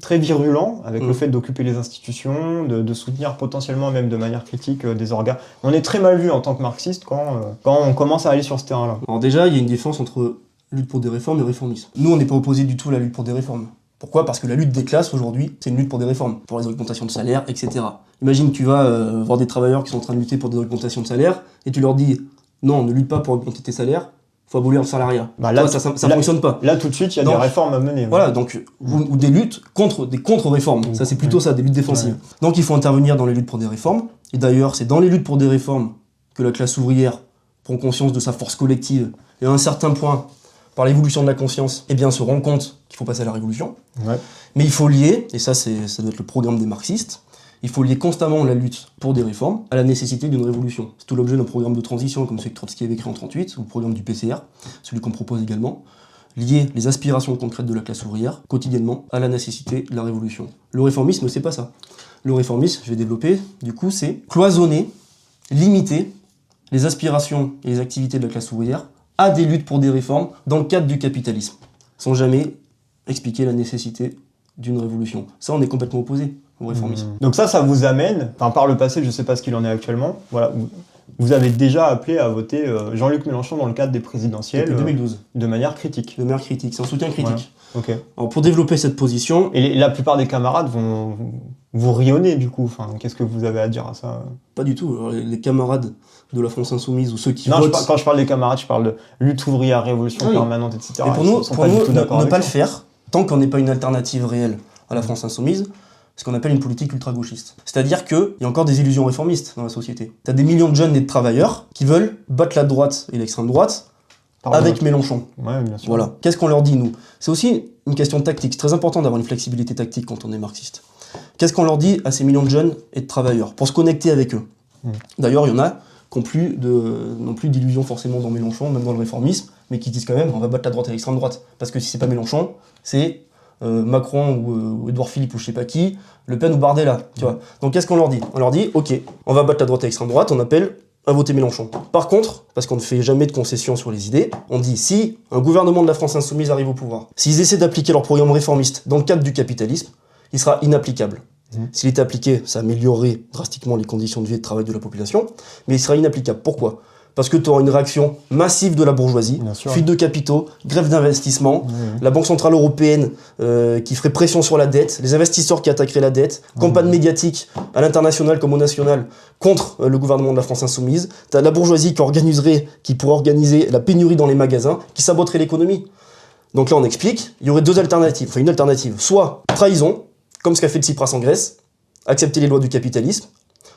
très virulents avec le fait d'occuper les institutions, de soutenir potentiellement même de manière critique des organes. On est très mal vu en tant que marxiste quand on commence à aller sur ce terrain-là. Alors déjà, il y a une différence entre lutte pour des réformes et réformisme. Nous, on n'est pas opposés du tout à la lutte pour des réformes. Pourquoi ? Parce que la lutte des classes, aujourd'hui, c'est une lutte pour des réformes, pour les augmentations de salaire, etc. Imagine, tu vas voir des travailleurs qui sont en train de lutter pour des augmentations de salaire, et tu leur dis « Non, ne lutte pas pour augmenter tes salaires, faut abolir le salariat. » Bah là, ça fonctionne pas. Là, tout de suite, il y a Donc, des réformes à mener. Voilà, donc, ou des luttes des contre-réformes. Ça, c'est plutôt ça, des luttes défensives. Ouais. Donc, il faut intervenir dans les luttes pour des réformes. Et d'ailleurs, c'est dans les luttes pour des réformes que la classe ouvrière prend conscience de sa force collective. Et à un certain point, par l'évolution de la conscience, eh bien, se rend compte qu'il faut passer à la révolution. Ouais. Mais il faut lier, et ça doit être le programme des marxistes, il faut lier constamment la lutte pour des réformes à la nécessité d'une révolution. C'est tout l'objet d'un programme de transition, comme celui que Trotsky avait écrit en 1938, ou le programme du PCR, celui qu'on propose également. Lier les aspirations concrètes de la classe ouvrière, quotidiennement, à la nécessité de la révolution. Le réformisme, c'est pas ça. Le réformisme, je vais développer, du coup, c'est cloisonner, limiter les aspirations et les activités de la classe ouvrière à des luttes pour des réformes dans le cadre du capitalisme, sans jamais expliquer la nécessité d'une révolution. Ça, on est complètement opposé au réformisme. Donc ça vous amène, enfin par le passé, je sais pas ce qu'il en est actuellement, voilà, vous avez déjà appelé à voter Jean-Luc Mélenchon dans le cadre des présidentielles Depuis 2012. de manière critique. De manière critique, c'est un soutien critique. Ok. Alors, pour développer cette position, Et la plupart des camarades vont vous rayonner du coup. Enfin, qu'est-ce que vous avez à dire à ça ? pas du tout. Alors, les camarades de la France Insoumise ou ceux qui Non, votent... quand je parle des camarades, je parle de lutte ouvrière, révolution Oui. permanente, etc. Et pour Ils nous, sont pas du tout ne d'accord avec pas le ça. faire, tant qu'on n'est pas une alternative réelle à la France Insoumise, ce qu'on appelle une politique ultra-gauchiste. C'est-à-dire qu'il y a encore des illusions réformistes dans la société. T'as des millions de jeunes et de travailleurs qui veulent battre la droite et l'extrême droite Pardon. avec Mélenchon. Ouais, bien sûr. Voilà. Qu'est-ce qu'on leur dit, nous ? C'est aussi une question de tactique. C'est très important d'avoir une flexibilité tactique quand on est marxiste. Qu'est-ce qu'on leur dit à ces millions de jeunes et de travailleurs pour se connecter avec eux ? D'ailleurs, il y en a qui n'ont plus d'illusions forcément dans Mélenchon, même dans le réformisme, mais qui disent quand même on va battre la droite et l'extrême droite. Parce que si c'est pas Mélenchon, c'est Macron ou Édouard Philippe ou je sais pas qui, Le Pen ou Bardella. Tu vois. Donc qu'est-ce qu'on leur dit ? On leur dit ok, on va battre la droite et l'extrême droite, on appelle à voter Mélenchon. Par contre, parce qu'on ne fait jamais de concessions sur les idées, on dit si un gouvernement de la France Insoumise arrive au pouvoir, s'ils essaient d'appliquer leur programme réformiste dans le cadre du capitalisme, il sera inapplicable. S'il était appliqué, ça améliorerait drastiquement les conditions de vie et de travail de la population, mais il sera inapplicable. Pourquoi ? Parce que tu auras une réaction massive de la bourgeoisie, fuite de capitaux, grève d'investissement, la Banque Centrale Européenne qui ferait pression sur la dette, les investisseurs qui attaqueraient la dette, campagne médiatique à l'international comme au national contre le gouvernement de la France Insoumise, tu as la bourgeoisie qui pourrait organiser la pénurie dans les magasins, qui saboterait l'économie. Donc là on explique, il y aurait deux alternatives, enfin une alternative, soit trahison, comme ce qu'a fait le Tsipras en Grèce, accepter les lois du capitalisme,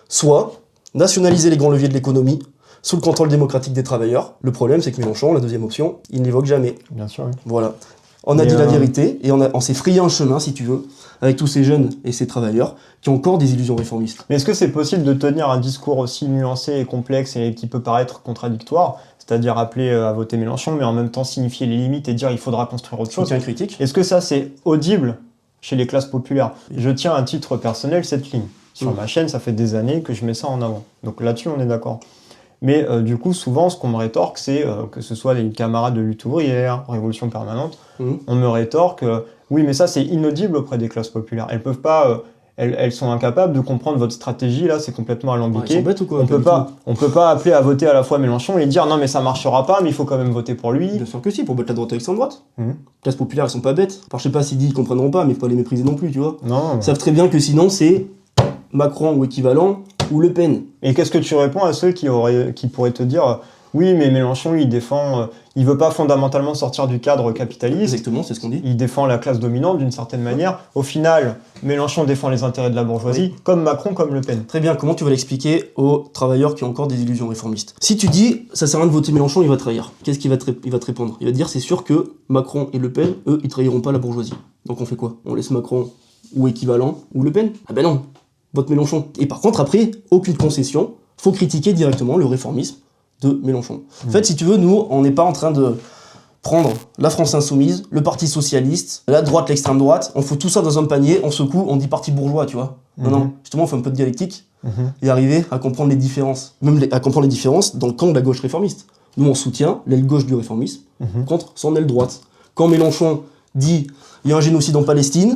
soit nationaliser les grands leviers de l'économie sous le contrôle démocratique des travailleurs. Le problème, c'est que Mélenchon, la deuxième option, il n'évoque jamais. Bien sûr, oui. Voilà. On a dit la vérité et on s'est frayé un chemin, si tu veux, avec tous ces jeunes et ces travailleurs qui ont encore des illusions réformistes. Mais est-ce que c'est possible de tenir un discours aussi nuancé et complexe et qui peut paraître contradictoire, c'est-à-dire appeler à voter Mélenchon, mais en même temps signifier les limites et dire il faudra construire autre chose ? Soutien critique. Est-ce que ça, c'est audible chez les classes populaires ? Je tiens à titre personnel cette ligne. Sur ma chaîne, ça fait des années que je mets ça en avant. Donc là-dessus, on est d'accord. Mais du coup, souvent, ce qu'on me rétorque, c'est que ce soit les camarades de lutte ouvrière, révolution permanente, on me rétorque oui, mais ça, c'est inaudible auprès des classes populaires. Elles peuvent pas elles sont incapables de comprendre votre stratégie, là, c'est complètement Ouais, ils alambiqué. sont bêtes ou quoi? On peut pas appeler à voter à la fois Mélenchon et dire non mais ça marchera pas, mais il faut quand même voter pour lui. Bien sûr que si, pour battre la droite avec l'extrême droite. Mhm. Classe populaire, ils sont pas bêtes. Alors, je sais pas s'ils disent, ils comprendront pas, mais faut pas les mépriser non plus, tu vois. Non. Ils savent très bien que sinon, c'est Macron ou équivalent, ou Le Pen. Et qu'est-ce que tu réponds à ceux qui pourraient te dire oui mais Mélenchon il défend, il veut pas fondamentalement sortir du cadre capitaliste. Exactement, c'est ce qu'on dit. Il défend la classe dominante d'une certaine manière. Au final, Mélenchon défend les intérêts de la bourgeoisie, comme Macron, comme Le Pen. Très bien, comment tu vas l'expliquer aux travailleurs qui ont encore des illusions réformistes? Si tu dis, ça sert à rien de voter Mélenchon, il va trahir. Qu'est-ce qu'il va il va te répondre? Il va te dire, c'est sûr que Macron et Le Pen, eux, ils trahiront pas la bourgeoisie. Donc on fait quoi? On laisse Macron ou équivalent ou Le Pen? Ah ben non, vote Mélenchon. Et par contre, après, aucune concession, faut critiquer directement le réformisme de Mélenchon. En fait, si tu veux, nous, on n'est pas en train de prendre la France Insoumise, le Parti Socialiste, la droite, l'extrême droite, on fout tout ça dans un panier, on secoue, on dit parti bourgeois, tu vois. Non, non, justement, on fait un peu de dialectique et arriver à comprendre les différences. Même à comprendre les différences dans le camp de la gauche réformiste. Nous, on soutient l'aile gauche du réformisme contre son aile droite. Quand Mélenchon dit il y a un génocide en Palestine,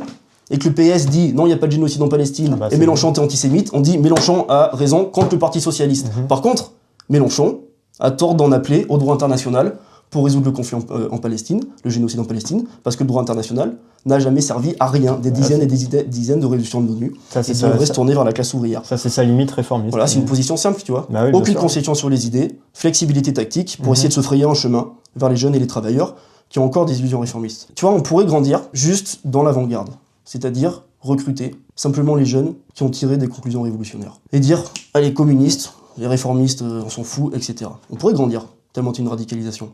et que le PS dit non, il n'y a pas de génocide en Palestine, et Mélenchon est antisémite, on dit Mélenchon a raison contre le Parti Socialiste. Par contre, Mélenchon a tort d'en appeler au droit international pour résoudre le conflit en Palestine, le génocide en Palestine, parce que le droit international n'a jamais servi à rien, des dizaines et des dizaines de résolutions de l'ONU, et devrait se tourner vers la classe ouvrière. Ça, c'est sa limite réformiste. Voilà, c'est une position simple, tu vois. Bah oui, aucune concession sur les idées, flexibilité tactique pour essayer de se frayer un chemin vers les jeunes et les travailleurs qui ont encore des illusions réformistes. Tu vois, on pourrait grandir juste dans l'avant-garde, c'est-à-dire recruter simplement les jeunes qui ont tiré des conclusions révolutionnaires. Et dire, allez, communistes, les réformistes, on s'en fout, etc. On pourrait grandir, tellement c'est une radicalisation.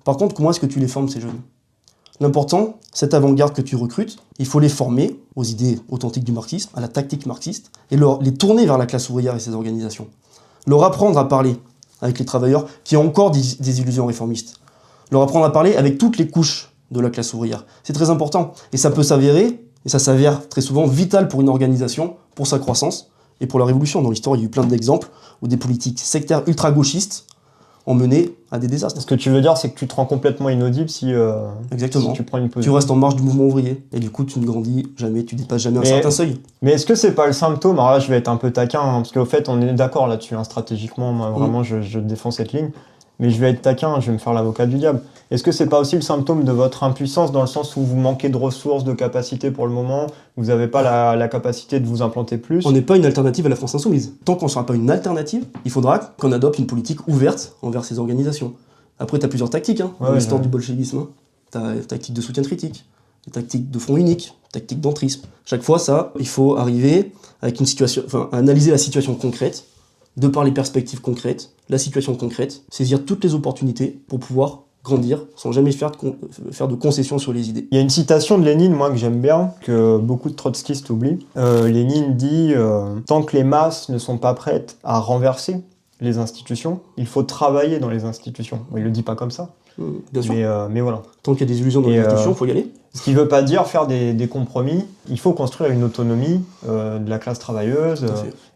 Par contre, comment est-ce que tu les formes, ces jeunes? L'important, cette avant-garde que tu recrutes, il faut les former aux idées authentiques du marxisme, à la tactique marxiste, et les tourner vers la classe ouvrière et ses organisations. Leur apprendre à parler avec les travailleurs qui ont encore des illusions réformistes. Leur apprendre à parler avec toutes les couches de la classe ouvrière. C'est très important. Et ça peut s'avérer, et ça s'avère très souvent vital pour une organisation, pour sa croissance et pour la révolution. Dans l'histoire, il y a eu plein d'exemples où des politiques sectaires ultra-gauchistes ont mené à des désastres. Ce que tu veux dire, c'est que tu te rends complètement inaudible si tu prends une position. Tu restes en marge du mouvement ouvrier. Et du coup, tu ne grandis jamais, tu dépasses jamais un certain seuil. Mais est-ce que c'est pas le symptôme? Alors là, je vais être un peu taquin, parce qu'au fait, on est d'accord là-dessus, stratégiquement, moi, vraiment, je défends cette ligne. Mais je vais être taquin, je vais me faire l'avocat du diable. Est-ce que c'est pas aussi le symptôme de votre impuissance, dans le sens où vous manquez de ressources, de capacités pour le moment, vous n'avez pas la capacité de vous implanter plus? On n'est pas une alternative à la France Insoumise. Tant qu'on ne sera pas une alternative, il faudra qu'on adopte une politique ouverte envers ces organisations. Après, tu as plusieurs tactiques dans l'histoire du bolchevisme. Tu as tactique de soutien critique, tactique de front unique, tactique d'entrisme. Chaque fois, ça, il faut arriver avec une situation, à analyser la situation concrète, de par les perspectives concrètes, la situation concrète, saisir toutes les opportunités pour pouvoir grandir sans jamais faire de concessions sur les idées. Il y a une citation de Lénine, moi, que j'aime bien, que beaucoup de trotskistes oublient. Lénine dit tant que les masses ne sont pas prêtes à renverser les institutions, il faut travailler dans les institutions. Bon, il le dit pas comme ça. Bien sûr. Mais voilà. Tant qu'il y a des illusions dans les institutions, il faut y aller. Ce qui ne veut pas dire faire des compromis. Il faut construire une autonomie de la classe travailleuse.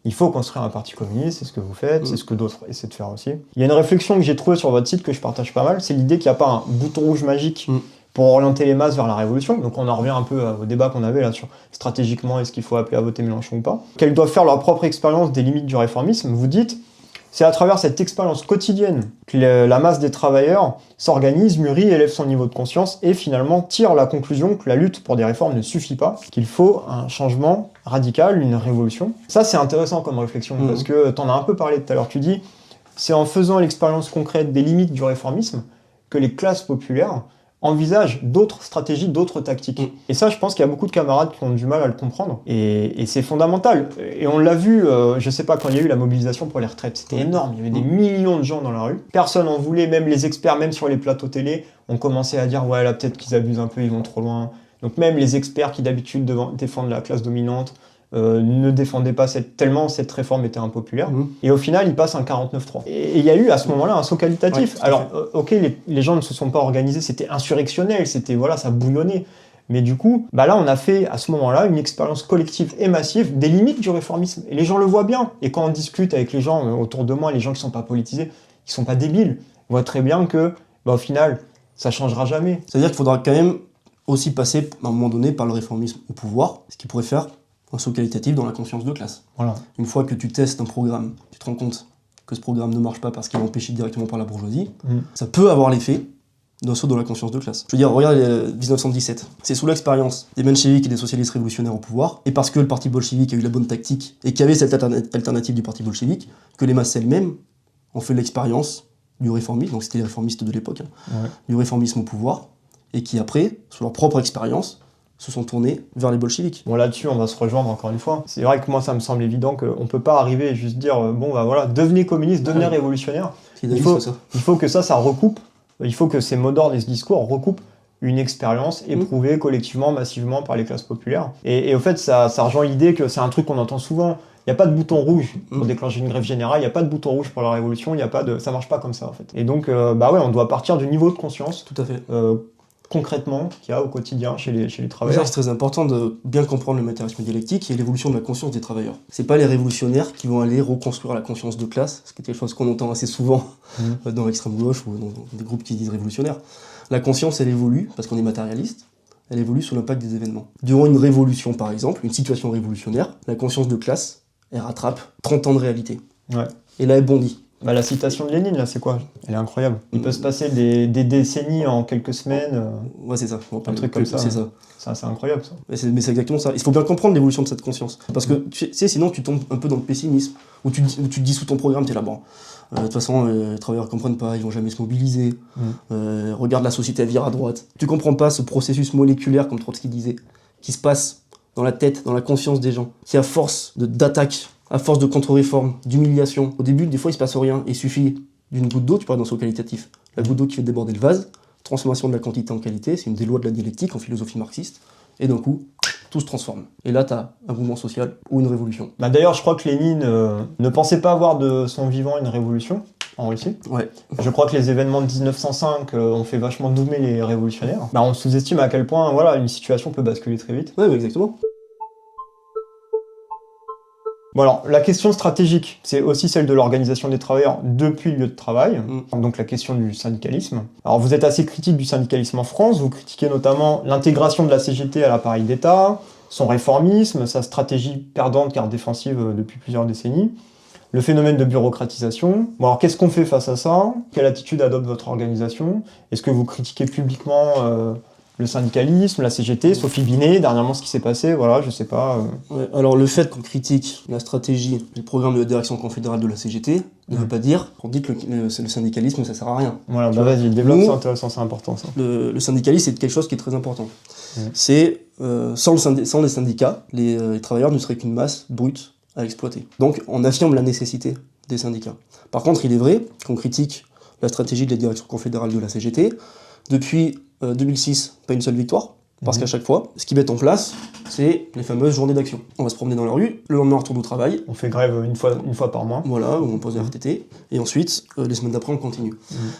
Il faut construire un parti communiste, c'est ce que vous faites, c'est ce que d'autres essaient de faire aussi. Il y a une réflexion que j'ai trouvée sur votre site que je partage pas mal, c'est l'idée qu'il n'y a pas un bouton rouge magique pour orienter les masses vers la révolution. Donc on en revient un peu au débat qu'on avait là sur stratégiquement est-ce qu'il faut appeler à voter Mélenchon ou pas. Qu'elles doivent faire leur propre expérience des limites du réformisme. Vous dites, c'est à travers cette expérience quotidienne que la masse des travailleurs s'organise, mûrit, élève son niveau de conscience et finalement tire la conclusion que la lutte pour des réformes ne suffit pas, qu'il faut un changement radical, une révolution. Ça, c'est intéressant comme réflexion parce que tu en as un peu parlé tout à l'heure. Tu dis, c'est en faisant l'expérience concrète des limites du réformisme que les classes populaires envisagent d'autres stratégies, d'autres tactiques. Et ça, je pense qu'il y a beaucoup de camarades qui ont du mal à le comprendre. Et c'est fondamental. Et on l'a vu, je sais pas, quand il y a eu la mobilisation pour les retraites, c'était énorme. Il y avait des millions de gens dans la rue. Personne en voulait, même les experts, même sur les plateaux télé, ont commencé à dire « Ouais, là, peut-être qu'ils abusent un peu, ils vont trop loin. » Donc même les experts qui d'habitude défendent la classe dominante, ne défendaient pas tellement cette réforme était impopulaire. Et au final, ils passent un 49-3. Et il y a eu à ce moment-là un saut qualitatif. Alors, ok, les gens ne se sont pas organisés, c'était insurrectionnel, c'était voilà, ça bouillonnait. Mais du coup, là, on a fait à ce moment-là une expérience collective et massive des limites du réformisme. Et les gens le voient bien. Et quand on discute avec les gens autour de moi, les gens qui sont pas politisés, qui sont pas débiles, on voit très bien que, au final, ça changera jamais. C'est-à-dire qu'il faudra quand même aussi passer à un moment donné par le réformisme au pouvoir, ce qui pourrait faire un saut qualitatif dans la conscience de classe. Voilà. Une fois que tu testes un programme, tu te rends compte que ce programme ne marche pas parce qu'il est empêché directement par la bourgeoisie, ça peut avoir l'effet d'un saut dans la conscience de classe. Je veux dire, regarde 1917. C'est sous l'expérience des mencheviks et des socialistes révolutionnaires au pouvoir, et parce que le parti bolchevique a eu la bonne tactique et qu'il y avait cette alternative du parti bolchevique, que les masses elles-mêmes ont fait l'expérience du réformisme, donc c'était les réformistes de l'époque, du réformisme au pouvoir, et qui après, sous leur propre expérience, se sont tournés vers les bolcheviques. Bon, là-dessus, on va se rejoindre encore une fois. C'est vrai que moi, ça me semble évident qu'on ne peut pas arriver et juste dire, bon, bah voilà, devenez communiste, devenez révolutionnaire. Il faut que ça recoupe, il faut que ces mots d'ordre et ce discours recoupent une expérience éprouvée collectivement, massivement par les classes populaires. Et au fait, ça rejoint l'idée que c'est un truc qu'on entend souvent. Il n'y a pas de bouton rouge pour déclencher une grève générale, il n'y a pas de bouton rouge pour la révolution, ça marche pas comme ça en fait. Et donc, on doit partir du niveau de conscience. Tout à fait. Concrètement qu'il y a au quotidien chez les travailleurs. C'est très important de bien comprendre le matérialisme dialectique et l'évolution de la conscience des travailleurs. C'est pas les révolutionnaires qui vont aller reconstruire la conscience de classe, ce qui est quelque chose qu'on entend assez souvent dans l'extrême gauche ou dans des groupes qui disent révolutionnaires. La conscience, elle évolue, parce qu'on est matérialiste, elle évolue sous l'impact des événements. Durant une révolution, par exemple, une situation révolutionnaire, la conscience de classe, elle rattrape 30 ans de réalité. Ouais. Et là, elle bondit. Bah, la citation de Lénine, là, c'est quoi? Elle est incroyable. Il peut se passer des décennies en quelques semaines. Ouais, c'est ça. Un truc comme ça. C'est ça. C'est incroyable, ça. Mais c'est exactement ça. Il faut bien comprendre l'évolution de cette conscience. Parce que, tu sais, sinon, tu tombes un peu dans le pessimisme. Où tu te dis sous ton programme, t'es là, bon, de toute façon, les travailleurs comprennent pas, ils vont jamais se mobiliser. Regarde, la société, elle vire à droite. Tu comprends pas ce processus moléculaire, comme Trotsky disait, qui se passe dans la tête, dans la conscience des gens, qui, à force d'attaques, à force de contre-réformes, d'humiliation, au début, des fois, il se passe rien. Il suffit d'une goutte d'eau, tu parles d'un saut qualitatif. La goutte d'eau qui fait déborder le vase, transformation de la quantité en qualité, c'est une des lois de la dialectique en philosophie marxiste. Et d'un coup, tout se transforme. Et là, tu as un mouvement social ou une révolution. Bah d'ailleurs, je crois que Lénine ne pensait pas avoir de son vivant une révolution en Russie. Ouais. Je crois que les événements de 1905 ont fait vachement doumer les révolutionnaires. Bah, on sous-estime à quel point voilà, une situation peut basculer très vite. Ouais, exactement. Bon alors, la question stratégique, c'est aussi celle de l'organisation des travailleurs depuis le lieu de travail, donc la question du syndicalisme. Alors vous êtes assez critique du syndicalisme en France, vous critiquez notamment l'intégration de la CGT à l'appareil d'État, son réformisme, sa stratégie perdante car défensive depuis plusieurs décennies, le phénomène de bureaucratisation. Bon alors qu'est-ce qu'on fait face à ça? Quelle attitude adopte votre organisation? Est-ce que vous critiquez publiquement le syndicalisme, la CGT, Sophie Binet, dernièrement ce qui s'est passé, voilà, je sais pas. Ouais, alors le fait qu'on critique la stratégie et le programme de la direction confédérale de la CGT ne veut pas dire qu'on dit que le syndicalisme ça sert à rien. Voilà, bah vas-y, développe, c'est intéressant, c'est important ça. Le syndicalisme c'est quelque chose qui est très important. C'est, sans les syndicats, les travailleurs ne seraient qu'une masse brute à exploiter. Donc on affirme la nécessité des syndicats. Par contre, il est vrai qu'on critique la stratégie de la direction confédérale de la CGT. Depuis 2006, pas une seule victoire, parce qu'à chaque fois, ce qu'ils mettent en place, c'est les fameuses journées d'action. On va se promener dans la rue, le lendemain on retourne au travail. On fait grève une fois par mois. Voilà, où on pose des RTT, et ensuite, les semaines d'après, on continue.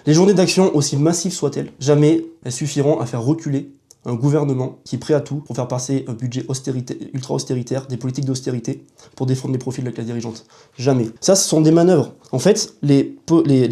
Les journées d'action, aussi massives soient-elles, jamais elles suffiront à faire reculer un gouvernement qui est prêt à tout pour faire passer un budget ultra-austéritaire, des politiques d'austérité, pour défendre les profits de la classe dirigeante. Jamais. Ça, ce sont des manœuvres. En fait, les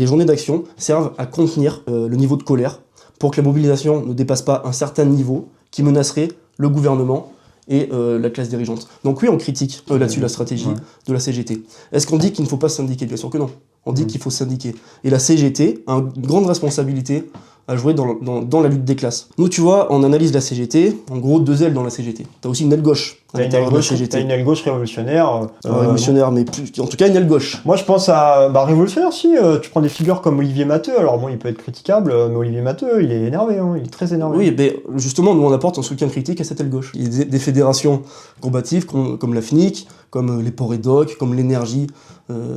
journées d'action servent à contenir le niveau de colère, pour que la mobilisation ne dépasse pas un certain niveau qui menacerait le gouvernement et la classe dirigeante. Donc oui, on critique là-dessus la stratégie de la CGT. Est-ce qu'on dit qu'il ne faut pas se syndiquer? Bien sûr que non. On dit qu'il faut se syndiquer. Et la CGT a une grande responsabilité à jouer dans la lutte des classes. Nous, tu vois, on analyse la CGT, en gros, deux ailes dans la CGT. T'as aussi une aile gauche à l'intérieur de la CGT. T'as une aile gauche révolutionnaire. Révolutionnaire, mais en tout cas une aile gauche. Moi, je pense à révolutionnaire, si. Tu prends des figures comme Olivier Matteux. Alors bon, il peut être critiquable, mais Olivier Matteux, il est énervé, hein, il est très énervé. Oui, mais justement, nous, on apporte un soutien critique à cette aile gauche. Il y a des fédérations combatives, comme la FNIC, comme les Porédoc, comme l'énergie,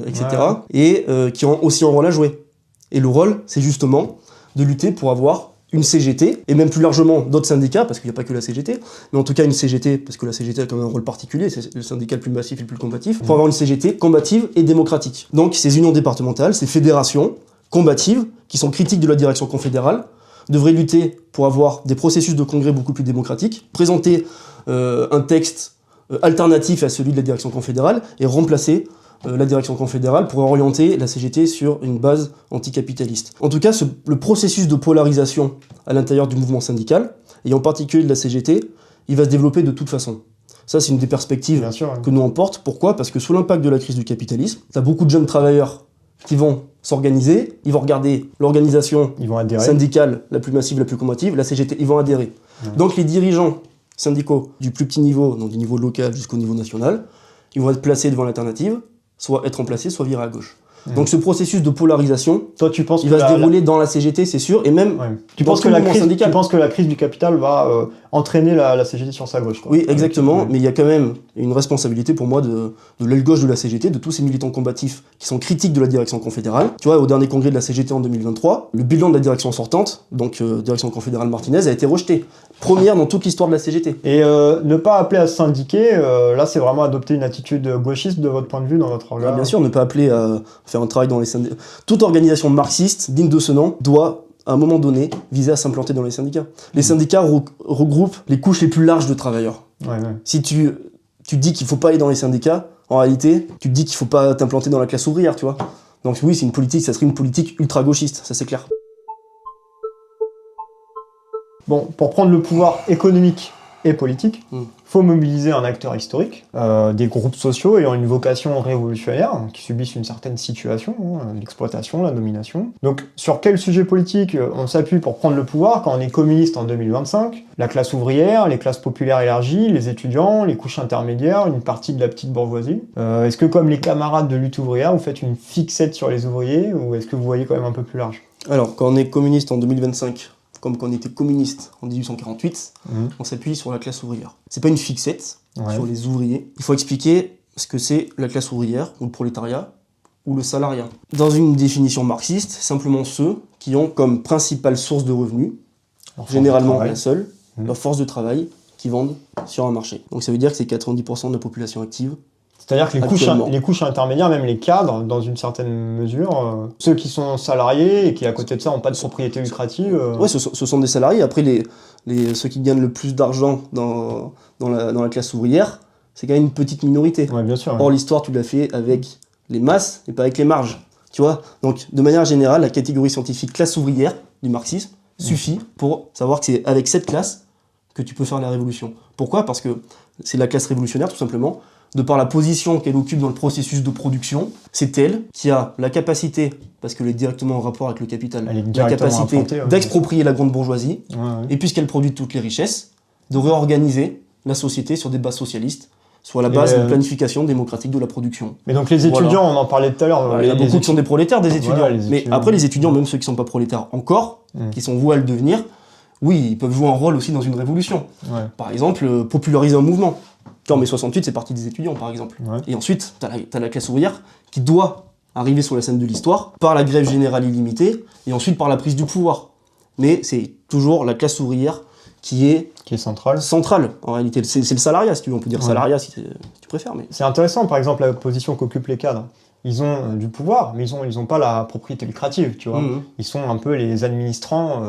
etc. Et qui ont aussi un rôle à jouer. Et le rôle, c'est justement de lutter pour avoir une CGT, et même plus largement d'autres syndicats, parce qu'il n'y a pas que la CGT, mais en tout cas une CGT, parce que la CGT a quand même un rôle particulier, c'est le syndicat le plus massif et le plus combatif, pour avoir une CGT combative et démocratique. Donc ces unions départementales, ces fédérations combatives, qui sont critiques de la direction confédérale, devraient lutter pour avoir des processus de congrès beaucoup plus démocratiques, présenter un texte alternatif à celui de la direction confédérale, et remplacer la direction confédérale pour orienter la CGT sur une base anticapitaliste. En tout cas, le processus de polarisation à l'intérieur du mouvement syndical, et en particulier de la CGT, il va se développer de toute façon. Ça, c'est une des perspectives Bien sûr. que nous on porte. Pourquoi ? Parce que sous l'impact de la crise du capitalisme, tu as beaucoup de jeunes travailleurs qui vont s'organiser, ils vont regarder l'organisation Ils vont adhérer. syndicale la plus massive, la plus combative, la CGT, ils vont adhérer. Donc les dirigeants syndicaux du plus petit niveau, donc du niveau local jusqu'au niveau national, ils vont être placés devant l'alternative, soit être remplacés, soit virer à gauche. Donc ce processus de polarisation, Toi, tu penses il que va se dérouler dans la CGT, c'est sûr, et même ouais. Tu dans penses tout que le la mouvement crise, syndical. tu penses que la crise du capital va entraîner la CGT sur sa gauche, quoi. Oui, exactement, Ouais. mais il y a quand même une responsabilité pour moi de l'aile gauche de la CGT, de tous ces militants combatifs qui sont critiques de la direction confédérale. Tu vois, au dernier congrès de la CGT en 2023, le bilan de la direction sortante, donc direction confédérale Martinez, a été rejeté. Première dans toute l'histoire de la CGT. Et ne pas appeler à se syndiquer, là, c'est vraiment adopter une attitude gauchiste de votre point de vue dans votre organe. Bien sûr, ne pas appeler à faire un travail dans les syndicats. Toute organisation marxiste, digne de ce nom, doit, à un moment donné, viser à s'implanter dans les syndicats. Les syndicats regroupent les couches les plus larges de travailleurs. Ouais. Si tu te dis qu'il faut pas aller dans les syndicats, en réalité, tu te dis qu'il faut pas t'implanter dans la classe ouvrière, tu vois. Donc oui, c'est une politique, ça serait une politique ultra-gauchiste, ça c'est clair. Bon, pour prendre le pouvoir économique et politique, faut mobiliser un acteur historique, des groupes sociaux ayant une vocation révolutionnaire, qui subissent une certaine situation, l'exploitation, la domination. Donc, sur quel sujet politique on s'appuie pour prendre le pouvoir quand on est communiste en 2025 ? La classe ouvrière, les classes populaires élargies, les étudiants, les couches intermédiaires, une partie de la petite bourgeoisie. Est-ce que, comme les camarades de lutte ouvrière, vous faites une fixette sur les ouvriers, ou est-ce que vous voyez quand même un peu plus large ? Alors, quand on est communiste en 2025, comme quand on était communiste en 1848, on s'appuie sur la classe ouvrière. C'est pas une fixette sur les ouvriers. Il faut expliquer ce que c'est la classe ouvrière, ou le prolétariat, ou le salariat. Dans une définition marxiste, simplement ceux qui ont comme principale source de revenus, généralement la seule, leur force de travail, qui vendent sur un marché. Donc ça veut dire que c'est 90% de la population active. C'est-à-dire que les couches intermédiaires, même les cadres, dans une certaine mesure, ceux qui sont salariés et qui, à côté de ça, n'ont pas de propriété lucrative... Ouais, ce sont des salariés. Après, ceux qui gagnent le plus d'argent dans la classe ouvrière, c'est quand même une petite minorité. Ouais, bien sûr. Or, l'histoire, tu l'as fait avec les masses et pas avec les marges. Tu vois ? Donc, de manière générale, la catégorie scientifique classe ouvrière du marxisme suffit pour savoir que c'est avec cette classe que tu peux faire la révolution. Pourquoi ? Parce que c'est la classe révolutionnaire, tout simplement. De par la position qu'elle occupe dans le processus de production, c'est elle qui a la capacité, parce qu'elle est directement en rapport avec le capital, la capacité d'exproprier la grande bourgeoisie, et puisqu'elle produit toutes les richesses, de réorganiser la société sur des bases socialistes, sur la base d'une planification démocratique de la production. Mais donc les étudiants, on en parlait tout à l'heure. Il y a beaucoup qui sont des prolétaires, des étudiants. Voilà, mais après, les étudiants, même ceux qui ne sont pas prolétaires encore, qui sont voués à le devenir, oui, ils peuvent jouer un rôle aussi dans une révolution. Par exemple, populariser un mouvement. En mai 68, c'est parti des étudiants, par exemple. Et ensuite, t'as la classe ouvrière qui doit arriver sur la scène de l'histoire par la grève générale illimitée et ensuite par la prise du pouvoir. Mais c'est toujours la classe ouvrière qui est centrale. En réalité, c'est le salariat, si tu veux. On peut dire salariat si tu préfères. Mais c'est intéressant, par exemple, la position qu'occupent les cadres. Ils ont du pouvoir, mais ils ont pas la propriété lucrative, tu vois. Ils sont un peu les administrants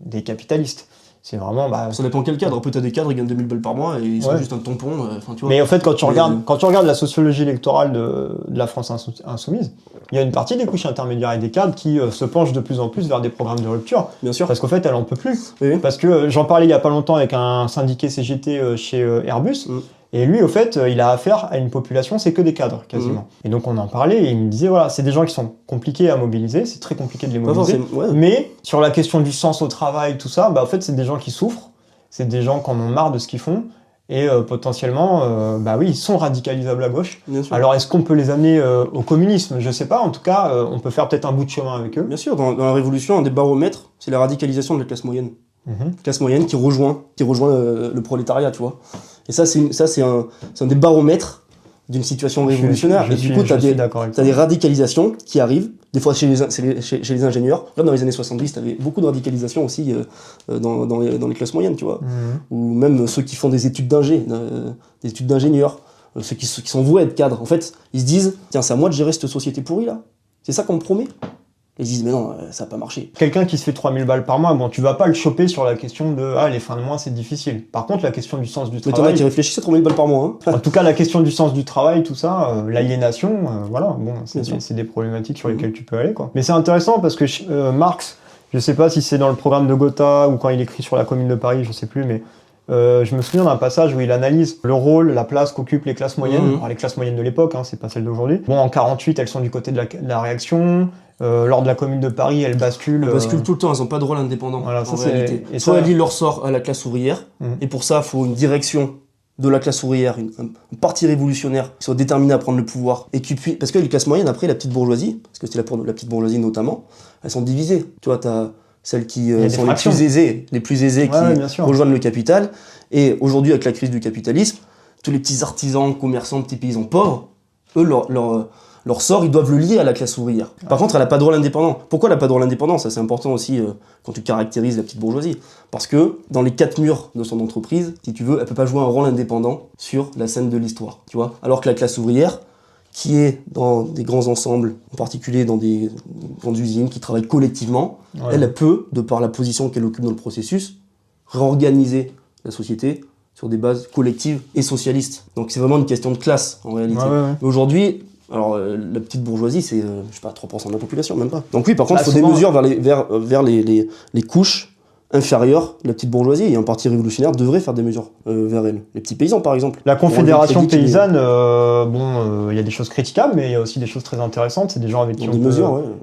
des capitalistes. C'est vraiment... ça dépend quel cadre. Peut-être des cadres, ils gagnent 2000 balles par mois et ils sont juste un tampon. Tu vois. Mais en fait, quand tu regardes la sociologie électorale de la France insoumise, il y a une partie des couches intermédiaires et des cadres qui se penchent de plus en plus vers des programmes de rupture. Bien sûr. Parce qu'en fait, elle en peut plus. Oui. Parce que j'en parlais il y a pas longtemps avec un syndiqué CGT chez Airbus. Et lui, au fait, il a affaire à une population, c'est que des cadres, quasiment. Et donc, on en parlait, et il me disait, voilà, c'est des gens qui sont compliqués à mobiliser, c'est très compliqué de les mobiliser. Mais, sur la question du sens au travail, tout ça, en fait, c'est des gens qui souffrent, c'est des gens qui en ont marre de ce qu'ils font, et potentiellement, ils sont radicalisables à gauche. Alors, est-ce qu'on peut les amener au communisme ? Je sais pas, en tout cas, on peut faire peut-être un bout de chemin avec eux. Bien sûr, dans la Révolution, un des baromètres, c'est la radicalisation de la classe moyenne. Classe moyenne qui rejoint le prolétariat, tu vois. Et ça, c'est un des baromètres d'une situation révolutionnaire. Et du coup, tu as des radicalisations qui arrivent, des fois chez les ingénieurs. Là, dans les années 70, tu avais beaucoup de radicalisation aussi dans les classes moyennes, tu vois. Ou même ceux qui font des études des études d'ingénieurs, ceux qui sont voués à être cadres. En fait, ils se disent, tiens, c'est à moi de gérer cette société pourrie, là. C'est ça qu'on me promet. Et ils disent, mais non, ça n'a pas marché. Quelqu'un qui se fait 3000 balles par mois, tu vas pas le choper sur la question de les fins de mois, c'est difficile. Par contre, la question du sens du travail... Mais t'en as qui réfléchissent à 3000 balles par mois. En tout cas, la question du sens du travail, tout ça, l'aliénation, c'est des problématiques sur lesquelles tu peux aller, quoi. Mais c'est intéressant parce que Marx, je sais pas si c'est dans le programme de Gotha ou quand il écrit sur la Commune de Paris, je sais plus, mais je me souviens d'un passage où il analyse le rôle, la place qu'occupent les classes moyennes, alors les classes moyennes de l'époque, hein, c'est pas celles d'aujourd'hui. Bon, en 48, elles sont du côté de la réaction. Lors de la Commune de Paris, elles basculent. Elles basculent tout le temps, elles n'ont pas de rôle indépendant, voilà, en réalité. Soit elles lient leur sort à la classe ouvrière, et pour ça, il faut une direction de la classe ouvrière, un parti révolutionnaire qui soit déterminé à prendre le pouvoir, et qui puisse... Parce que les classes moyennes, après, la petite bourgeoisie, parce que c'était la petite bourgeoisie notamment, elles sont divisées. Tu vois, t'as celles qui sont les plus aisés qui rejoignent le capital, et aujourd'hui, avec la crise du capitalisme, tous les petits artisans, commerçants, petits paysans pauvres, eux, leur sort, ils doivent le lier à la classe ouvrière. Par contre, elle n'a pas de rôle indépendant. Pourquoi elle n'a pas de rôle indépendant? Ça, c'est important aussi quand tu caractérises la petite bourgeoisie. Parce que dans les 4 murs de son entreprise, si tu veux, elle ne peut pas jouer un rôle indépendant sur la scène de l'histoire. Tu vois, alors que la classe ouvrière, qui est dans des grands ensembles, en particulier dans des grandes usines, qui travaillent collectivement, elle peut, de par la position qu'elle occupe dans le processus, réorganiser la société sur des bases collectives et socialistes. Donc c'est vraiment une question de classe, en réalité. Mais aujourd'hui, alors, la petite bourgeoisie, c'est, je sais pas, 3% de la population, même pas. Donc oui, par contre, il faut des mesures vers les couches inférieures de la petite bourgeoisie, et un parti révolutionnaire devrait faire des mesures vers elle. Les petits paysans, par exemple. La Confédération paysanne, il y a des choses critiquables, mais il y a aussi des choses très intéressantes. C'est des gens avec qui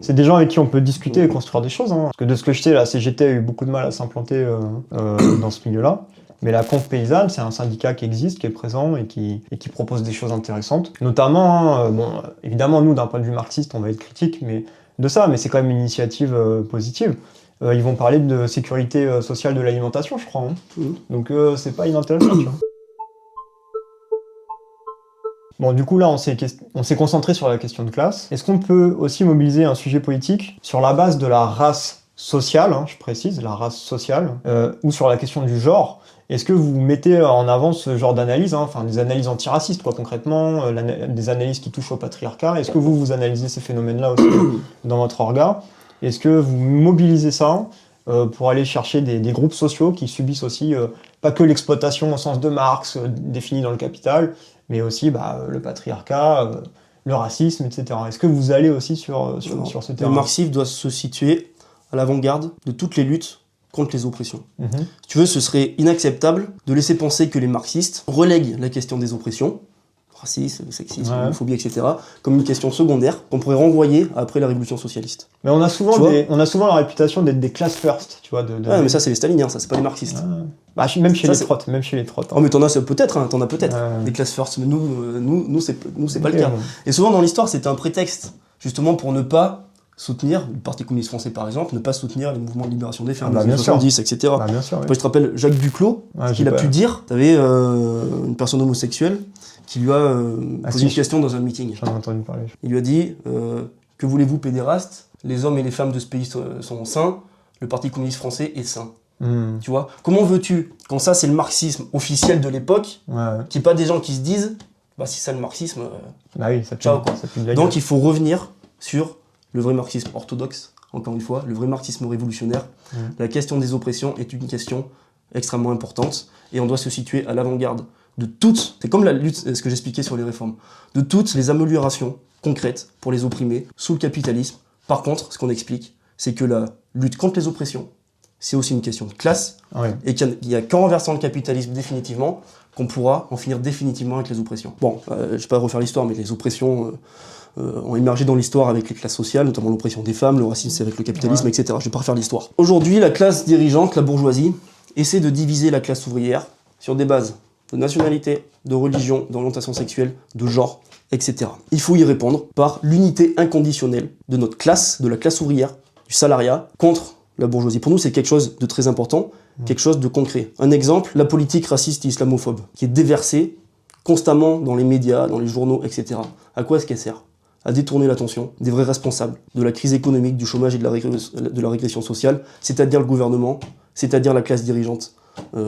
c'est des gens avec qui on peut discuter et construire des choses. Hein. Parce que de ce que je sais, la CGT a eu beaucoup de mal à s'implanter dans ce milieu-là. Mais la Conf paysanne, c'est un syndicat qui existe, qui est présent et qui propose des choses intéressantes. Notamment, évidemment, nous, d'un point de vue marxiste, on va être critique mais c'est quand même une initiative positive. Ils vont parler de sécurité sociale de l'alimentation, je crois. Hein. Donc, c'est pas inintéressant, tu vois. Bon, du coup, là, on s'est concentré sur la question de classe. Est-ce qu'on peut aussi mobiliser un sujet politique sur la base de la race sociale, hein, je précise, la race sociale, ou sur la question du genre? Est-ce que vous mettez en avant ce genre d'analyse, hein, enfin des analyses antiracistes, quoi, concrètement, des analyses qui touchent au patriarcat? Est-ce que vous analysez ces phénomènes-là aussi dans votre orga? Est-ce que vous mobilisez ça pour aller chercher des groupes sociaux qui subissent aussi, pas que l'exploitation au sens de Marx, définie dans le Capital, mais aussi le patriarcat, le racisme, etc. Est-ce que vous allez aussi sur ce terrain? Le marxisme doit se situer à l'avant-garde de toutes les luttes contre les oppressions. Si tu veux, ce serait inacceptable de laisser penser que les marxistes relèguent la question des oppressions, racisme, sexisme, homophobie, etc., comme une question secondaire qu'on pourrait renvoyer après la révolution socialiste. Mais on a souvent la réputation d'être des classes first, tu vois. Mais ça, c'est les staliniens, ça, c'est pas les marxistes. Même chez les trottes. Oh, mais t'en as peut-être, des classes first, mais nous, c'est pas le cas. Et souvent, dans l'histoire, c'était un prétexte, justement, pour ne pas soutenir, le Parti communiste français par exemple, ne pas soutenir les mouvements de libération des femmes, les années 70, etc. Je te rappelle Jacques Duclos, ce qu'il a pu dire. Tu avais une personne homosexuelle qui lui a posé une question dans un meeting. J'en ai entendu parler. Il lui a dit que voulez-vous, pédéraste? Les hommes et les femmes de ce pays sont sains, le Parti communiste français est sain. Tu vois? Comment veux-tu, quand ça c'est le marxisme officiel de l'époque, qu'il n'y ait pas des gens qui se disent si c'est le marxisme, ciao, quoi. Donc il faut revenir sur le vrai marxisme orthodoxe, encore une fois, le vrai marxisme révolutionnaire. La question des oppressions est une question extrêmement importante et on doit se situer à l'avant-garde de toutes, c'est comme la lutte, ce que j'expliquais sur les réformes, de toutes les améliorations concrètes pour les opprimés sous le capitalisme. Par contre, ce qu'on explique, c'est que la lutte contre les oppressions, c'est aussi une question de classe et qu'il n'y a qu'en renversant le capitalisme définitivement qu'on pourra en finir définitivement avec les oppressions. Bon, je ne vais pas refaire l'histoire, mais les oppressions ont émergé dans l'histoire avec les classes sociales, notamment l'oppression des femmes, le racisme c'est avec le capitalisme, etc. Je ne vais pas refaire l'histoire. Aujourd'hui, la classe dirigeante, la bourgeoisie, essaie de diviser la classe ouvrière sur des bases de nationalité, de religion, d'orientation sexuelle, de genre, etc. Il faut y répondre par l'unité inconditionnelle de notre classe, de la classe ouvrière, du salariat, contre la bourgeoisie. Pour nous, c'est quelque chose de très important, quelque chose de concret. Un exemple, la politique raciste et islamophobe, qui est déversée constamment dans les médias, dans les journaux, etc. À quoi est-ce qu'elle sert? À détourner l'attention des vrais responsables de la crise économique, du chômage et de la régression sociale, c'est-à-dire le gouvernement, c'est-à-dire la classe dirigeante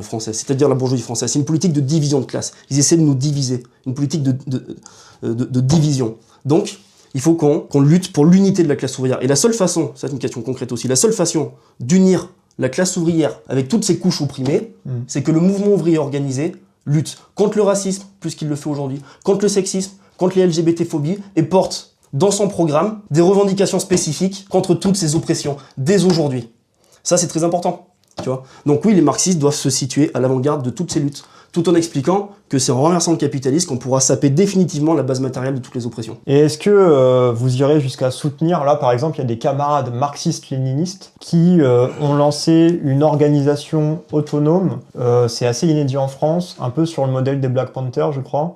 française, c'est-à-dire la bourgeoisie française. C'est une politique de division de classe. Ils essaient de nous diviser, une politique de division. Donc, il faut qu'on lutte pour l'unité de la classe ouvrière. Et la seule façon, ça c'est une question concrète aussi, la seule façon d'unir la classe ouvrière avec toutes ces couches opprimées, c'est que le mouvement ouvrier organisé lutte contre le racisme, plus qu'il le fait aujourd'hui, contre le sexisme, contre les LGBT-phobies, et porte dans son programme des revendications spécifiques contre toutes ces oppressions, dès aujourd'hui. Ça, c'est très important. Tu vois. Donc oui, les marxistes doivent se situer à l'avant-garde de toutes ces luttes, tout en expliquant que c'est en renversant le capitalisme qu'on pourra saper définitivement la base matérielle de toutes les oppressions. Et est-ce que vous irez jusqu'à soutenir, là par exemple, il y a des camarades marxistes-léninistes qui ont lancé une organisation autonome, c'est assez inédit en France, un peu sur le modèle des Black Panthers, je crois.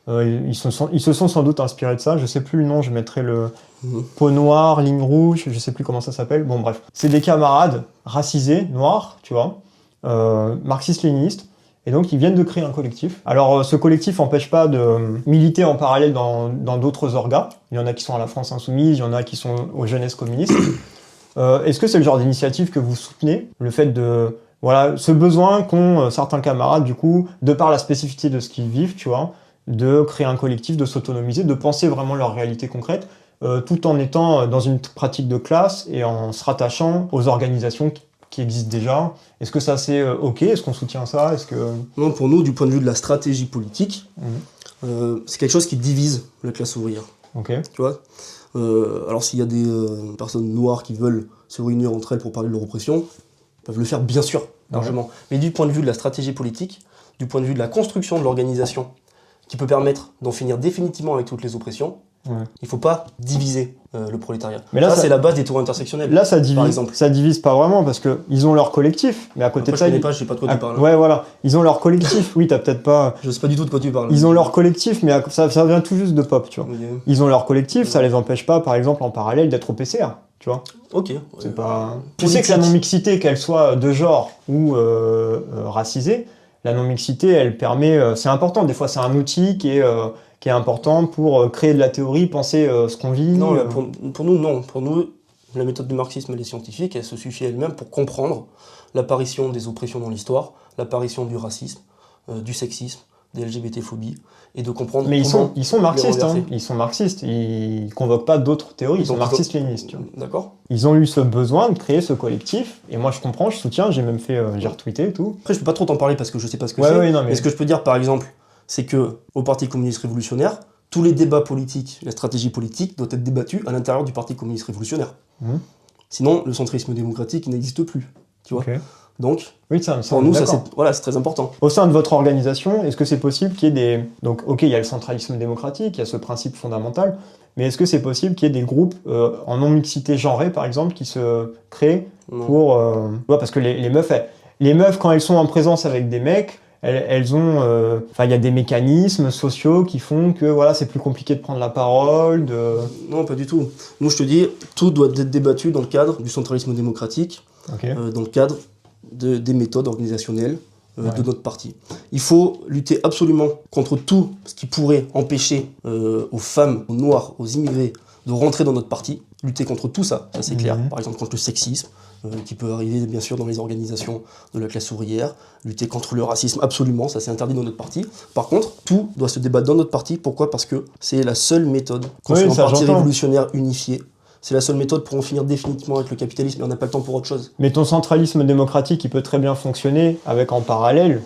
Ils se sont sans doute inspirés de ça, je sais plus le nom, je mettrai le peau noire, ligne rouge, je sais plus comment ça s'appelle, bon bref. C'est des camarades racisés, noirs, tu vois, marxistes-léninistes, et donc ils viennent de créer un collectif. Alors ce collectif n'empêche pas de militer en parallèle dans d'autres orgas, il y en a qui sont à la France Insoumise, il y en a qui sont aux Jeunesses communistes. Est-ce que c'est le genre d'initiative que vous soutenez, le fait de... Voilà, ce besoin qu'ont certains camarades, du coup, de par la spécificité de ce qu'ils vivent, tu vois, de créer un collectif, de s'autonomiser, de penser vraiment leur réalité concrète, tout en étant dans une pratique de classe et en se rattachant aux organisations qui existent déjà. Est-ce que ça c'est ok? Est-ce qu'on soutient ça? Est-ce que... Non, pour nous, du point de vue de la stratégie politique, c'est quelque chose qui divise la classe ouvrière. Ok. Tu vois. Alors s'il y a des personnes noires qui veulent se réunir entre elles pour parler de leur oppression, ils peuvent le faire bien sûr, largement. Mais du point de vue de la stratégie politique, du point de vue de la construction de l'organisation, qui peut permettre d'en finir définitivement avec toutes les oppressions, il ne faut pas diviser le prolétariat. Mais là, ça c'est la base des tours intersectionnels. Là, ça divise, par exemple. Ça divise pas vraiment parce qu'ils ont leur collectif, mais à côté de ça... Je sais pas de quoi tu parles. Ouais, voilà. Ils ont leur collectif, oui, t'as peut-être pas... Je sais pas du tout de quoi tu parles. Ils ont leur collectif, mais ça vient tout juste de Pop, tu vois. Okay. Ils ont leur collectif, ça les empêche pas, par exemple, en parallèle, d'être au PCR, tu vois. Ok. C'est pas... Tu sais que la non-mixité, qu'elle soit de genre ou racisée, la non-mixité, elle permet... c'est important, des fois, c'est un outil qui est important pour créer de la théorie, penser ce qu'on vit. Non, pour nous, non. Pour nous, la méthode du marxisme, elle est scientifique, elle se suffit elle-même pour comprendre l'apparition des oppressions dans l'histoire, l'apparition du racisme, du sexisme, des LGBT-phobies, et de comprendre... Mais ils sont marxistes, hein. Ils sont marxistes, ils convoquent pas d'autres théories, ils sont marxistes-léninistes. D'accord. Ils ont eu ce besoin de créer ce collectif, et moi je comprends, je soutiens, j'ai même fait, j'ai retweeté et tout. Après, je peux pas trop t'en parler parce que je sais pas ce que c'est, mais ce que je peux dire, par exemple, c'est que au Parti communiste révolutionnaire, tous les débats politiques, la stratégie politique doit être débattue à l'intérieur du Parti communiste révolutionnaire. Sinon, le centrisme démocratique n'existe plus, tu vois. Donc, oui, pour nous, c'est très important. Au sein de votre organisation, est-ce que c'est possible qu'il y ait des... Donc, ok, il y a le centralisme démocratique, il y a ce principe fondamental, mais est-ce que c'est possible qu'il y ait des groupes en non-mixité genrée, par exemple, qui se créent pour... Ouais, parce que les meufs, quand elles sont en présence avec des mecs, elles ont... Enfin, il y a des mécanismes sociaux qui font que voilà, c'est plus compliqué de prendre la parole, Non, pas du tout. Nous, je te dis, tout doit être débattu dans le cadre du centralisme démocratique, dans le cadre des méthodes organisationnelles de notre parti. Il faut lutter absolument contre tout ce qui pourrait empêcher aux femmes, aux noirs, aux immigrés de rentrer dans notre parti. Lutter contre tout ça, ça c'est clair. Par exemple contre le sexisme, qui peut arriver bien sûr dans les organisations de la classe ouvrière. Lutter contre le racisme, absolument, ça c'est interdit dans notre parti. Par contre, tout doit se débattre dans notre parti. Pourquoi? Parce que c'est la seule méthode qu'on soit un parti révolutionnaire unifié. C'est la seule méthode pour en finir définitivement avec le capitalisme et on n'a pas le temps pour autre chose. Mais ton centralisme démocratique, il peut très bien fonctionner avec en parallèle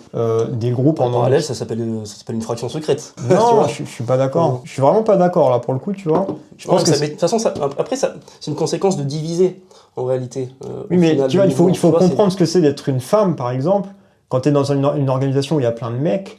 des groupes en parallèle, ça s'appelle une fraction secrète. Non, je suis pas d'accord. Je suis vraiment pas d'accord là pour le coup, tu vois. Je pense que de toute façon, après, c'est une conséquence de diviser en réalité. Oui, mais tu vois, il faut comprendre ce que c'est d'être une femme, par exemple. Quand tu es dans une organisation où il y a plein de mecs,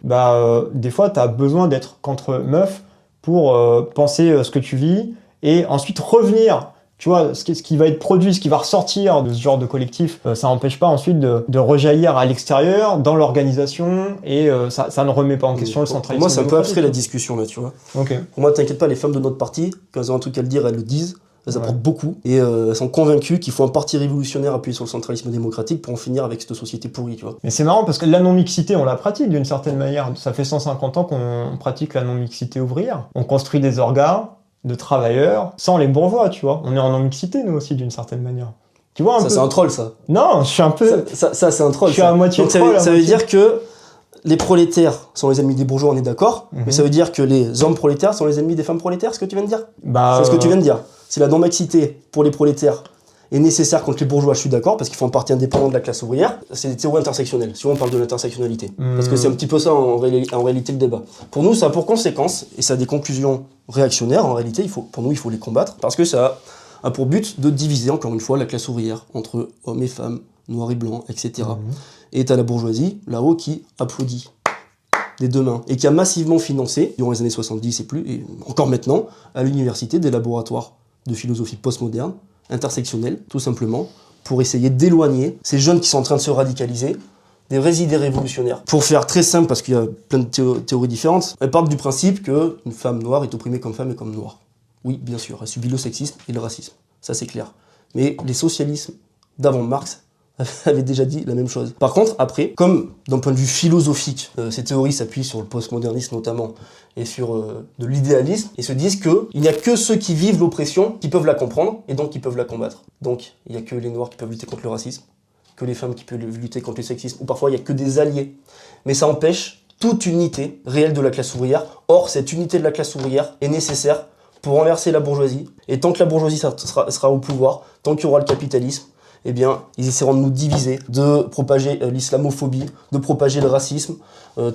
des fois, tu as besoin d'être contre meufs pour penser ce que tu vis. Et ensuite revenir, tu vois, ce qui va être produit, ce qui va ressortir de ce genre de collectif, ça n'empêche pas ensuite de rejaillir à l'extérieur, dans l'organisation, et ça ne remet pas en question le centralisme. Pour moi, c'est un peu abstrait la discussion là, tu vois. Okay. Pour moi, t'inquiète pas, les femmes de notre parti, quand elles ont un truc à le dire, elles le disent. Elles apportent beaucoup et elles sont convaincues qu'il faut un parti révolutionnaire appuyé sur le centralisme démocratique pour en finir avec cette société pourrie, tu vois. Mais c'est marrant parce que la non-mixité, on la pratique d'une certaine manière. Ça fait 150 ans qu'on pratique la non-mixité ouvrière. On construit des orgas de travailleurs sans les bourgeois, tu vois. On est en non-mixité, nous aussi, d'une certaine manière. Tu vois, ça, c'est un troll, ça. Non, je suis un peu... Ça c'est un troll, je suis à moitié donc, troll. Ça veut dire que les prolétaires sont les ennemis des bourgeois, on est d'accord, mais ça veut dire que les hommes prolétaires sont les ennemis des femmes prolétaires, ce que tu viens de dire. C'est ce que tu viens de dire. Si la non-mixité pour les prolétaires est nécessaire contre les bourgeois, je suis d'accord, parce qu'ils font un parti indépendant de la classe ouvrière, c'est des théories intersectionnelles. Souvent on parle de l'intersectionnalité, parce que c'est un petit peu ça en réalité le débat. Pour nous, ça a pour conséquence, et ça a des conclusions réactionnaires, en réalité, pour nous, il faut les combattre, parce que ça a pour but de diviser, encore une fois, la classe ouvrière entre hommes et femmes, noir et blanc, etc. Et t'as la bourgeoisie, là-haut, qui applaudit des deux mains, et qui a massivement financé, durant les années 70 et encore maintenant, à l'université, des laboratoires de philosophie postmoderne, intersectionnelle, tout simplement, pour essayer d'éloigner ces jeunes qui sont en train de se radicaliser des vraies idées révolutionnaires. Pour faire très simple, parce qu'il y a plein de théories différentes, elle part du principe qu'une femme noire est opprimée comme femme et comme noire. Oui, bien sûr, elle subit le sexisme et le racisme, ça c'est clair. Mais les socialismes d'avant Marx avaient déjà dit la même chose. Par contre, après, comme d'un point de vue philosophique, ces théories s'appuient sur le postmodernisme notamment, et sur de l'idéalisme, et se disent qu'il n'y a que ceux qui vivent l'oppression qui peuvent la comprendre, et donc qui peuvent la combattre. Donc, il n'y a que les noirs qui peuvent lutter contre le racisme, que les femmes qui peuvent lutter contre le sexisme, ou parfois il n'y a que des alliés. Mais ça empêche toute unité réelle de la classe ouvrière. Or, cette unité de la classe ouvrière est nécessaire pour renverser la bourgeoisie. Et tant que la bourgeoisie sera au pouvoir, tant qu'il y aura le capitalisme, eh bien, ils essaieront de nous diviser, de propager l'islamophobie, de propager le racisme.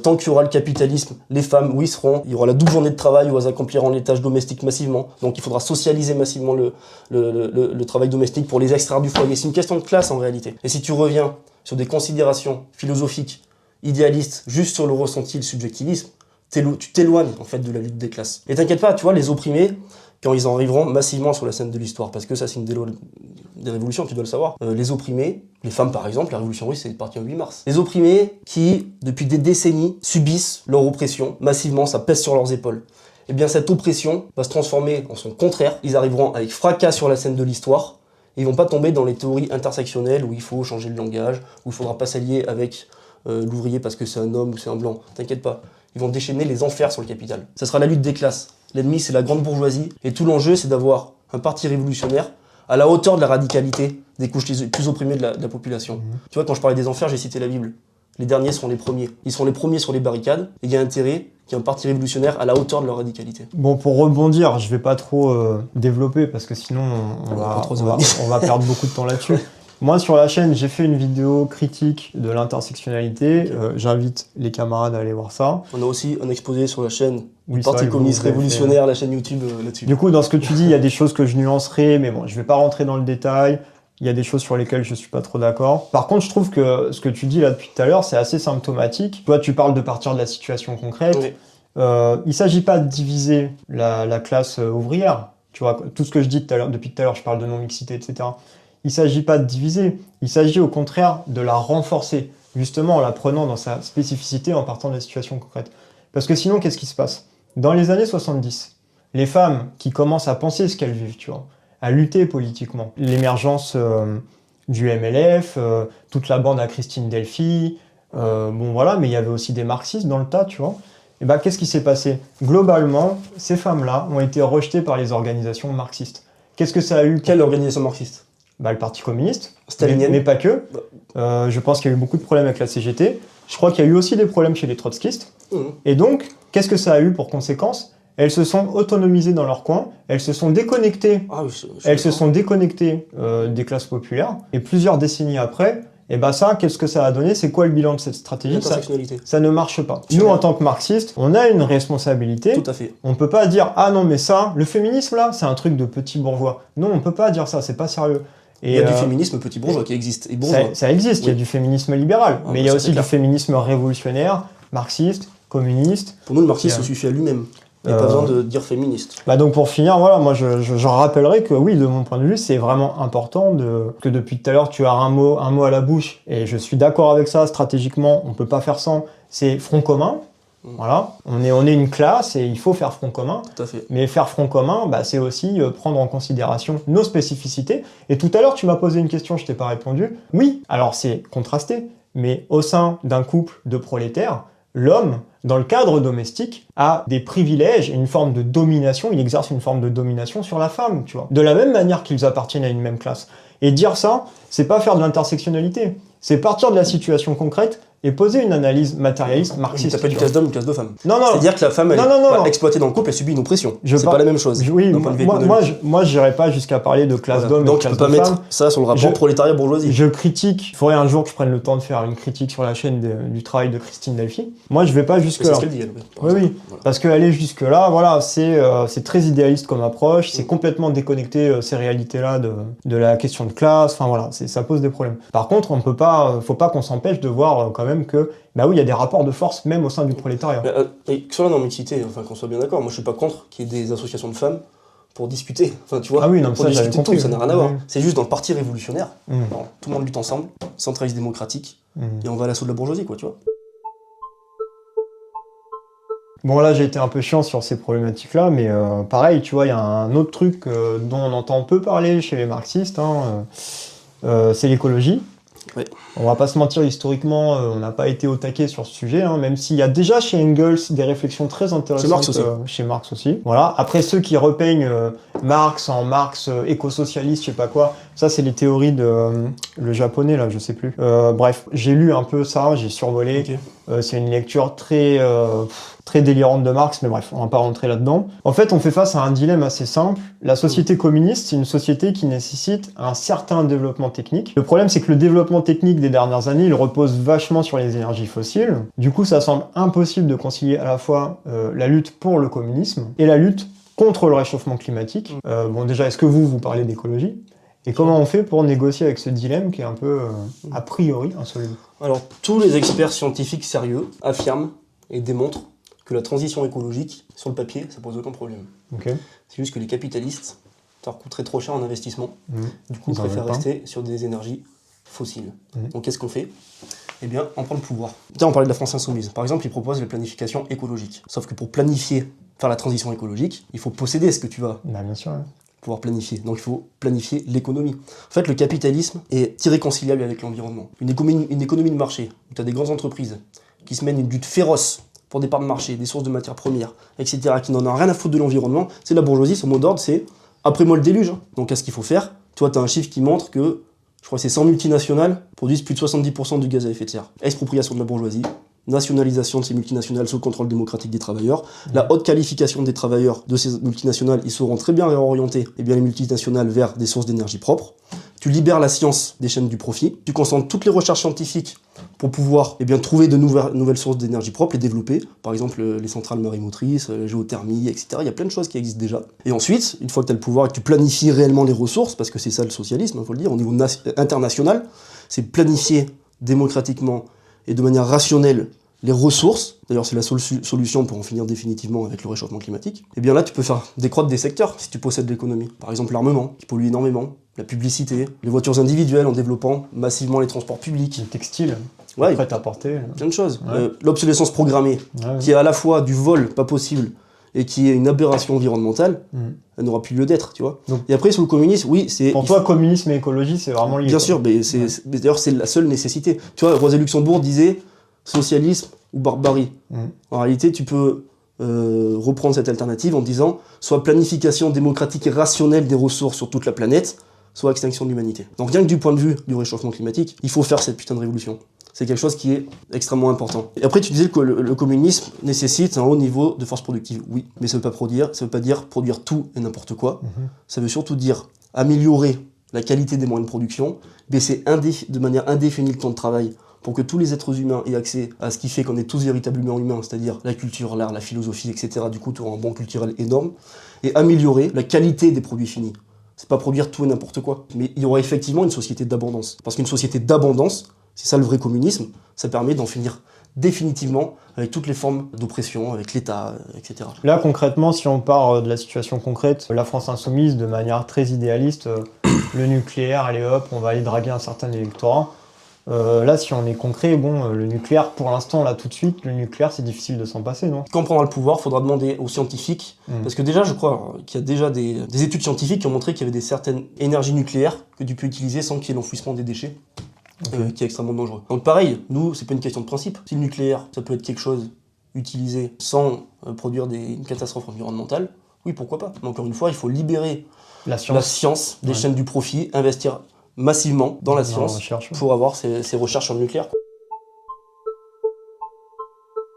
Tant qu'il y aura le capitalisme, les femmes, où ils seront, il y aura la double journée de travail où elles accompliront les tâches domestiques massivement. Donc il faudra socialiser massivement le travail domestique pour les extraire du foyer. C'est une question de classe en réalité. Et si tu reviens sur des considérations philosophiques, idéalistes, juste sur le ressenti, le subjectivisme, tu t'éloignes en fait de la lutte des classes. Et t'inquiète pas, tu vois, les opprimés, quand ils en arriveront massivement sur la scène de l'histoire, parce que ça c'est une des révolutions, tu dois le savoir. Les opprimés, les femmes par exemple, la révolution russe c'est parti en 8 mars. Les opprimés qui, depuis des décennies, subissent leur oppression, massivement, ça pèse sur leurs épaules. Eh bien cette oppression va se transformer en son contraire, ils arriveront avec fracas sur la scène de l'histoire, et ils vont pas tomber dans les théories intersectionnelles où il faut changer le langage, où il faudra pas s'allier avec l'ouvrier parce que c'est un homme ou c'est un blanc, t'inquiète pas. Ils vont déchaîner les enfers sur le capital. Ça sera la lutte des classes. L'ennemi, c'est la grande bourgeoisie. Et tout l'enjeu, c'est d'avoir un parti révolutionnaire à la hauteur de la radicalité des couches les plus opprimées de la population. Tu vois, quand je parlais des enfers, j'ai cité la Bible. Les derniers seront les premiers. Ils seront les premiers sur les barricades. Et il y a intérêt qu'il y ait un parti révolutionnaire à la hauteur de leur radicalité. Bon, pour rebondir, je vais pas trop développer parce que sinon on va perdre beaucoup de temps là-dessus. Moi, sur la chaîne, j'ai fait une vidéo critique de l'intersectionnalité. J'invite les camarades à aller voir ça. On a aussi un exposé sur la chaîne Oui, Parti communiste révolutionnaire, la chaîne YouTube là-dessus. Du coup, dans ce que tu dis, il y a des choses que je nuancerai, mais bon, je vais pas rentrer dans le détail. Il y a des choses sur lesquelles je suis pas trop d'accord. Par contre, je trouve que ce que tu dis là depuis tout à l'heure, c'est assez symptomatique. Toi, tu parles de partir de la situation concrète. Oui. Il s'agit pas de diviser la classe ouvrière. Tu vois, tout ce que je dis depuis tout à l'heure, je parle de non-mixité, etc. Il ne s'agit pas de diviser, il s'agit au contraire de la renforcer, justement en la prenant dans sa spécificité en partant de la situation concrète. Parce que sinon, qu'est-ce qui se passe? Dans les années 70, les femmes qui commencent à penser ce qu'elles vivent, tu vois, à lutter politiquement, l'émergence du MLF, toute la bande à Christine Delphi, bon voilà, mais il y avait aussi des marxistes dans le tas, tu vois. Et ben, qu'est-ce qui s'est passé? Globalement, ces femmes-là ont été rejetées par les organisations marxistes. Qu'est-ce que ça a eu? Quelle organisation marxiste? Le Parti communiste, Stalinienne. mais pas que. Je pense qu'il y a eu beaucoup de problèmes avec la CGT. Je crois qu'il y a eu aussi des problèmes chez les trotskistes. Et donc, qu'est-ce que ça a eu pour conséquence? Elles se sont autonomisées dans leur coin, elles se sont déconnectées, des classes populaires. Et plusieurs décennies après, et ben ça, qu'est-ce que ça a donné? C'est quoi le bilan de cette stratégie? Ça ne marche pas. Nous, en tant que marxistes, on a une responsabilité. Tout à fait. On peut pas dire, ah non, mais ça, le féminisme là, c'est un truc de petits bourgeois. Non, on peut pas dire ça, c'est pas sérieux. Et il y a du féminisme petit bourgeois qui existe. Et bourgeois. Ça existe, oui. Il y a du féminisme libéral, mais il y a aussi du féminisme révolutionnaire, marxiste, communiste. Pour nous, le marxisme se suffit à lui-même. Il n'y a pas besoin de dire féministe. Donc pour finir, voilà, moi je rappellerai que oui, de mon point de vue, c'est vraiment important que depuis tout à l'heure, tu as un mot à la bouche, et je suis d'accord avec ça, stratégiquement, on peut pas faire sans, c'est front commun. Voilà, on est une classe et il faut faire front commun. Tout à fait. Mais faire front commun, c'est aussi prendre en considération nos spécificités. Et tout à l'heure, tu m'as posé une question, je t'ai pas répondu. Oui, alors c'est contrasté, mais au sein d'un couple de prolétaires, l'homme, dans le cadre domestique, a des privilèges et une forme de domination, il exerce une forme de domination sur la femme, tu vois. De la même manière qu'ils appartiennent à une même classe. Et dire ça, c'est pas faire de l'intersectionnalité. C'est partir de la situation concrète et poser une analyse matérialiste, marxiste. T'as pas une case d'homme, une case de femme. Non, non. C'est-à-dire que la femme, elle Non, est non, non, pas non. exploitée dans le couple, elle subit une oppression. Je C'est par- pas la même chose. Oui, d'un point de vue moi, économique. moi, j'irais pas jusqu'à parler de classe Voilà. d'hommes et Donc de tu peux classe pas de mettre femmes. ça sur le rapport Je- prolétariat-bourgeoisie. Je critique, il faudrait un jour que je prenne le temps de faire une critique sur la chaîne du travail de Christine Delphi. Moi, je vais pas C'est jusque-là. ce qu'elle dit, elle. par Oui, exemple. oui. Voilà. Parce qu'aller jusque-là, voilà, c'est très idéaliste comme approche, c'est complètement déconnecté ces réalités-là de la question de classe, enfin voilà, ça pose des problèmes. Par contre, faut pas qu'on s'empêche de voir quand même que, bah oui, il y a des rapports de force même au sein du prolétariat. Et sur la non-mixité, enfin qu'on soit bien d'accord, moi je suis pas contre qu'il y ait des associations de femmes pour discuter. Enfin tu vois, Ah oui, non, pour ça, j'avais discuter de compris, tout, ça n'a oui. rien à voir. Oui. C'est juste dans le parti révolutionnaire, Mmh. bon, tout le monde lutte ensemble, centralisme démocratique, Mmh. et on va à l'assaut de la bourgeoisie, quoi, tu vois. Bon, là, j'ai été un peu chiant sur ces problématiques-là, mais pareil, tu vois, il y a un autre truc dont on entend peu parler chez les marxistes, hein, c'est l'écologie. Ouais. On va pas se mentir, historiquement, on n'a pas été au taquet sur ce sujet, hein, même s'il y a déjà chez Engels des réflexions très intéressantes chez Marx aussi. Voilà. Après, ceux qui repeignent Marx en Marx éco-socialiste, je sais pas quoi, ça c'est les théories de le japonais là, je sais plus. Bref, j'ai lu un peu ça, j'ai survolé. Ok. C'est une lecture très délirante de Marx, mais bref, on va pas rentrer là-dedans. En fait, on fait face à un dilemme assez simple. La société communiste, c'est une société qui nécessite un certain développement technique. Le problème, c'est que le développement technique des dernières années, il repose vachement sur les énergies fossiles. Du coup, ça semble impossible de concilier à la fois la lutte pour le communisme et la lutte contre le réchauffement climatique. Bon, déjà, est-ce que vous parlez d'écologie ? Et comment on fait pour négocier avec ce dilemme qui est un peu, a priori, insoluble ? Alors, tous les experts scientifiques sérieux affirment et démontrent que la transition écologique, sur le papier, ça pose aucun problème. Ok. C'est juste que les capitalistes, ça leur coûterait trop cher en investissement. Du coup, Ils ils en préfèrent veulent pas. rester sur des énergies fossiles. Mhm. Donc, qu'est-ce qu'on fait ? Eh bien, on prend le pouvoir. Tiens, on parlait de la France insoumise. Par exemple, ils proposent la planification écologique. Sauf que pour planifier, faire la transition écologique, il faut posséder ce que tu vas Bah, bien sûr. Ouais. pouvoir planifier. Donc il faut planifier l'économie. En fait, le capitalisme est irréconciliable avec l'environnement. Une économie de marché, où tu as des grandes entreprises qui se mènent une lutte féroce pour des parts de marché, des sources de matières premières, etc., qui n'en ont rien à foutre de l'environnement, c'est la bourgeoisie, son mot d'ordre, c'est « après moi le déluge hein. ». Donc qu'est-ce qu'il faut faire ? Toi, tu as un chiffre qui montre que, je crois que c'est 100 multinationales produisent plus de 70% du gaz à effet de serre. Expropriation de la bourgeoisie, nationalisation de ces multinationales sous le contrôle démocratique des travailleurs, la haute qualification des travailleurs de ces multinationales, ils sauront très bien réorienter les multinationales vers des sources d'énergie propres. Tu libères la science des chaînes du profit, tu concentres toutes les recherches scientifiques pour pouvoir trouver de nouvelles sources d'énergie propre, les développer, par exemple les centrales marémotrices, la géothermie, etc. Il y a plein de choses qui existent déjà. Et ensuite, une fois que tu as le pouvoir et que tu planifies réellement les ressources, parce que c'est ça le socialisme, il faut le dire, au niveau international, c'est planifier démocratiquement et de manière rationnelle les ressources, d'ailleurs c'est la solution pour en finir définitivement avec le réchauffement climatique, et bien là tu peux faire décroître des secteurs si tu possèdes l'économie. Par exemple l'armement, qui pollue énormément, la publicité, les voitures individuelles en développant massivement les transports publics. Le textile, Ouais, prêt à porter. plein de choses. Ouais. L'obsolescence programmée, Ouais. qui est à la fois du vol pas possible et qui est une aberration environnementale, elle n'aura plus lieu d'être, tu vois. Donc- Et après sur le communisme, oui, c'est... Pour toi, communisme et écologie, c'est vraiment lié. Bien quoi. sûr, mais mais d'ailleurs c'est la seule nécessité. Tu vois, Rosa Luxembourg disait socialisme ou barbarie. En réalité, tu peux reprendre cette alternative en disant soit planification démocratique et rationnelle des ressources sur toute la planète, soit extinction de l'humanité. Donc rien que du point de vue du réchauffement climatique, il faut faire cette putain de révolution. C'est quelque chose qui est extrêmement important. Et après, tu disais que le communisme nécessite un haut niveau de force productive. Oui, mais ça veut pas dire produire tout et n'importe quoi. Ça veut surtout dire améliorer la qualité des moyens de production, baisser de manière indéfinie le temps de travail pour que tous les êtres humains aient accès à ce qui fait qu'on est tous véritablement humains, c'est-à-dire la culture, l'art, la philosophie, etc. Du coup, tu auras un bon culturel énorme. Et améliorer la qualité des produits finis. C'est pas produire tout et n'importe quoi. Mais il y aura effectivement une société d'abondance. Parce qu'une société d'abondance, c'est ça le vrai communisme, ça permet d'en finir définitivement avec toutes les formes d'oppression, avec l'État, etc. Là, concrètement, si on part de la situation concrète, la France insoumise, de manière très idéaliste, le nucléaire, allez hop, on va aller draguer un certain électorat. Là, si on est concret, bon, le nucléaire, pour l'instant, là, tout de suite, le nucléaire, c'est difficile de s'en passer, non ? Quand on prendra le pouvoir, il faudra demander aux scientifiques, parce que déjà, je crois qu'il y a déjà des études scientifiques qui ont montré qu'il y avait des certaines énergies nucléaires que tu peux utiliser sans qu'il y ait l'enfouissement des déchets, qui est extrêmement dangereux. Donc pareil, nous, c'est pas une question de principe. Si le nucléaire, ça peut être quelque chose utilisé sans produire une catastrophe environnementale, oui, pourquoi pas. Mais encore une fois, il faut libérer La la science des chaînes du profit, investir massivement dans la science recherche, ouais. pour avoir ces recherches sur le nucléaire.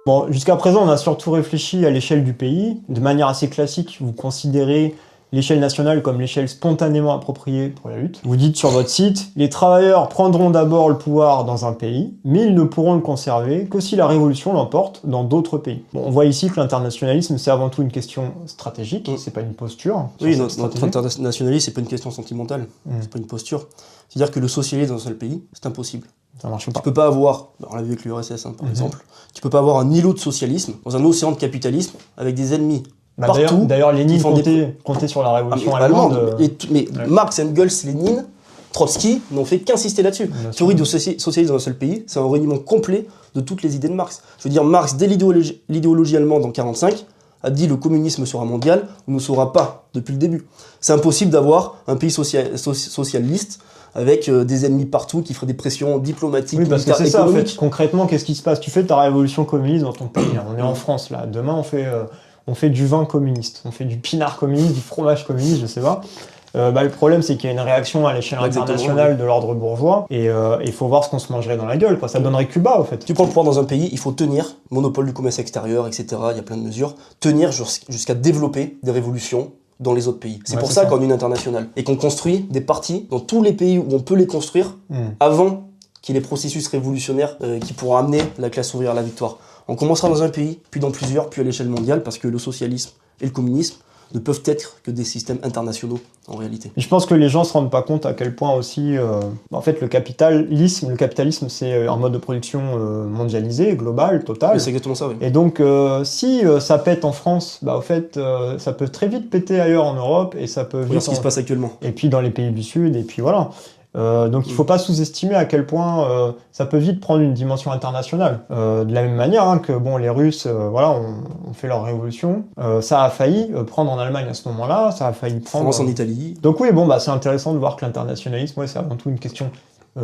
Bon, jusqu'à présent, on a surtout réfléchi à l'échelle du pays. De manière assez classique, vous considérez l'échelle nationale comme l'échelle spontanément appropriée pour la lutte. Vous dites sur votre site, les travailleurs prendront d'abord le pouvoir dans un pays, mais ils ne pourront le conserver que si la révolution l'emporte dans d'autres pays. Bon, on voit ici que l'internationalisme, c'est avant tout une question stratégique, c'est pas une posture. Oui, notre internationalisme, c'est pas une question sentimentale, c'est pas une posture. C'est-à-dire que le socialisme dans un seul pays, c'est impossible. Ça marche pas. Tu peux pas avoir, on l'a vu avec l'URSS par exemple, tu peux pas avoir un îlot de socialisme dans un océan de capitalisme avec des ennemis partout. D'ailleurs, Lénine comptait sur la révolution allemande. Mais Marx, Engels, Lénine, Trotsky n'ont fait qu'insister là-dessus. Théorie du socialisme dans un seul pays, c'est un reniement complet de toutes les idées de Marx. Je veux dire, Marx, dès l'idéologie allemande en 1945, a dit le communisme sera mondial, on ne saura pas depuis le début. C'est impossible d'avoir un pays socialiste avec des ennemis partout qui feraient des pressions diplomatiques, oui, parce que militaires, c'est ça, en économiques. fait. Concrètement, qu'est-ce qui se passe? Tu fais ta révolution communiste dans ton pays. On est en France, là. Demain, on fait du vin communiste. On fait du pinard communiste, du fromage communiste, je sais pas. Le problème, c'est qu'il y a une réaction à l'échelle internationale de l'ordre bourgeois. Et il faut voir ce qu'on se mangerait dans la gueule, quoi. Ça donnerait Cuba, au fait. Tu prends le pouvoir dans un pays, il faut tenir, monopole du commerce extérieur, etc. Il y a plein de mesures. Tenir jusqu'à développer des révolutions dans les autres pays. C'est pour ça qu'on est une internationale. Et qu'on construit des partis dans tous les pays où on peut les construire avant qu'il y ait les processus révolutionnaires qui pourront amener la classe ouvrière à la victoire. On commencera dans un pays, puis dans plusieurs, puis à l'échelle mondiale, parce que le socialisme et le communisme ne peuvent être que des systèmes internationaux en réalité. Je pense que les gens se rendent pas compte à quel point aussi, en fait, le capitalisme, c'est un mode de production mondialisé, global, total. Mais c'est exactement ça, oui. Et donc, si ça pète en France, au fait, ça peut très vite péter ailleurs en Europe, et ça peut vite. Regarde ce qui se passe actuellement. Et puis dans les pays du Sud, et puis voilà. Donc il faut pas sous-estimer à quel point ça peut vite prendre une dimension internationale. De la même manière que les Russes ont fait leur révolution, ça a failli prendre en Allemagne à ce moment-là, ça a failli prendre France en Italie. Donc oui, c'est intéressant de voir que l'internationalisme, c'est avant tout une question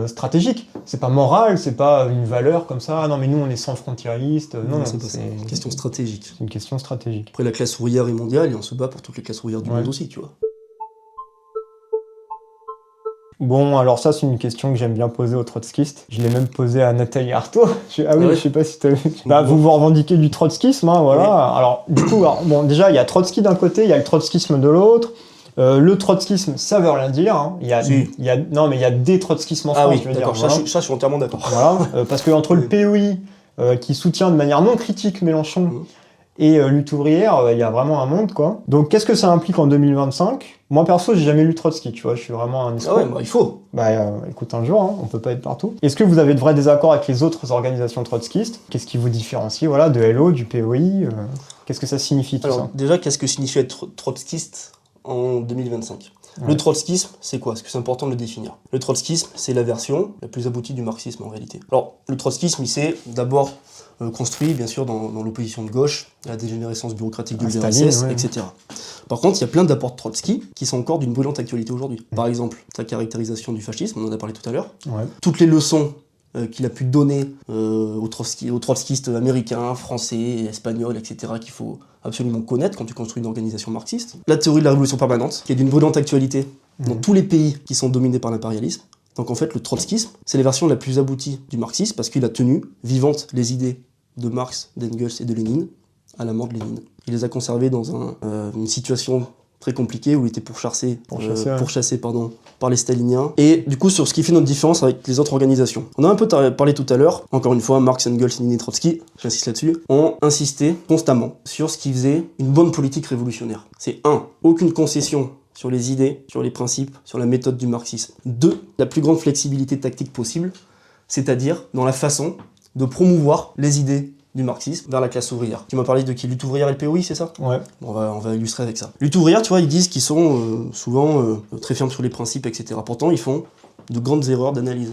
stratégique. C'est pas moral, c'est pas une valeur comme ça. Non mais nous on est sans frontiéristes. Non, c'est une question stratégique. C'est une question stratégique. Après la classe ouvrière est mondiale et on se bat pour toutes les classes ouvrières du monde aussi, tu vois. Bon, alors ça, c'est une question que j'aime bien poser aux trotskistes. Je l'ai même posée à Nathalie Arthaud. Je sais pas si t'as vu. Vous revendiquez du trotskisme, voilà. Oui. Alors, du coup, déjà, il y a Trotsky d'un côté, il y a le trotskisme de l'autre. Le trotskisme, ça veut rien dire. Il y a des trotskismes en France, je veux dire. Ça, je suis entièrement d'accord. Voilà, parce que entre le POI, qui soutient de manière non critique Mélenchon, et lutte ouvrière, il y a vraiment un monde, quoi. Donc, qu'est-ce que ça implique en 2025 ? Moi, perso, j'ai jamais lu Trotsky, tu vois, je suis vraiment un escroc. Ah ouais, il faut. Écoute, un jour, on peut pas être partout. Est-ce que vous avez de vrais désaccords avec les autres organisations trotskistes ? Qu'est-ce qui vous différencie, de LO, du POI Qu'est-ce que ça signifie, tout ça ? Déjà, qu'est-ce que signifie être trotskiste en 2025 ? Le trotskisme, c'est quoi ? Parce que c'est important de le définir. Le trotskisme, c'est la version la plus aboutie du marxisme, en réalité. Alors, le trotskisme, il s'est d'abord construit, bien sûr, dans l'opposition de gauche, à la dégénérescence bureaucratique de l'URSS, etc. Par contre, il y a plein d'apports de Trotsky qui sont encore d'une brûlante actualité aujourd'hui. Par exemple, sa caractérisation du fascisme, on en a parlé tout à l'heure. Toutes les leçons qu'il a pu donner aux trotskistes américains, français, espagnols, etc., qu'il faut absolument connaître quand tu construis une organisation marxiste. La théorie de la révolution permanente, qui est d'une brûlante actualité dans tous les pays qui sont dominés par l'impérialisme. Donc en fait, le trotskisme, c'est la version la plus aboutie du marxisme parce qu'il a tenu vivantes les idées de Marx, d'Engels et de Lénine à la mort de Lénine. Il les a conservées dans une situation très compliquée où il était pourchassé par les staliniens. Et du coup, sur ce qui fait notre différence avec les autres organisations. On a un peu parlé tout à l'heure, encore une fois, Marx, Engels, Lénine et Trotsky, j'insiste là-dessus, ont insisté constamment sur ce qui faisait une bonne politique révolutionnaire. C'est 1. Aucune concession sur les idées, sur les principes, sur la méthode du marxisme. 2. La plus grande flexibilité tactique possible, c'est-à-dire dans la façon de promouvoir les idées du marxisme vers la classe ouvrière. Tu m'as parlé de qui ? Lutte ouvrière et le POI, c'est ça ? Ouais. On va illustrer avec ça. Lutte ouvrière, tu vois, ils disent qu'ils sont souvent très fermes sur les principes, etc. Pourtant, ils font de grandes erreurs d'analyse.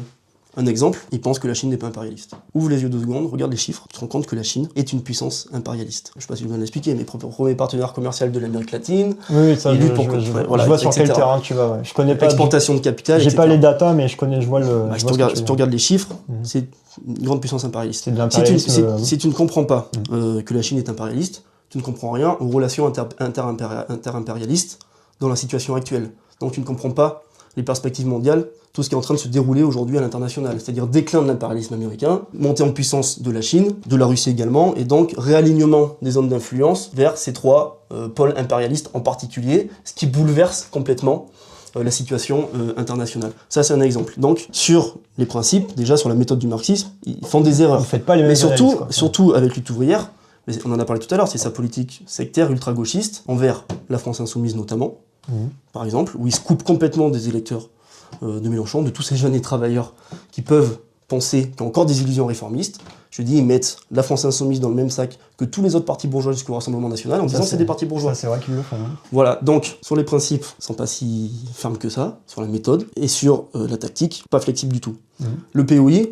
Un exemple, ils pensent que la Chine n'est pas impérialiste. Ouvre les yeux 2 secondes, regarde les chiffres, tu te rends compte que la Chine est une puissance impérialiste. Je sais pas si je viens de l'expliquer, mais premier partenaire commercial de l'Amérique latine. Oui, ça, je vois sur quel terrain tu vas. Je connais pas. Exportation de capital. J'ai pas les datas, mais je vois le. Si tu regardes les chiffres, c'est une grande puissance impérialiste. C'est de l'impérialisme. Si tu ne comprends pas que la Chine est impérialiste, tu ne comprends rien aux relations inter-impérialistes dans la situation actuelle. Donc tu ne comprends pas les perspectives mondiales, tout ce qui est en train de se dérouler aujourd'hui à l'international, c'est-à-dire déclin de l'impérialisme américain, montée en puissance de la Chine, de la Russie également, et donc réalignement des zones d'influence vers ces trois pôles impérialistes en particulier, ce qui bouleverse complètement la situation internationale. Ça, c'est un exemple. Donc, sur les principes, déjà sur la méthode du marxisme, ils font des erreurs. Vous faites pas les mêmes Mais analyses, quoi. surtout avec Lutte ouvrière, mais on en a parlé tout à l'heure, c'est sa politique sectaire ultra-gauchiste envers la France insoumise notamment, par exemple, où il se coupe complètement des électeurs de Mélenchon, de tous ces jeunes et travailleurs qui peuvent penser qu'il y a encore des illusions réformistes. Je dis, ils mettent la France insoumise dans le même sac que tous les autres partis bourgeois jusqu'au Rassemblement national en disant c'est des partis bourgeois. Ça, c'est vrai qu'ils le font. Hein. Voilà, donc sur les principes, ils sont pas si fermes que ça, sur la méthode, et sur la tactique, pas flexible du tout. Le POI,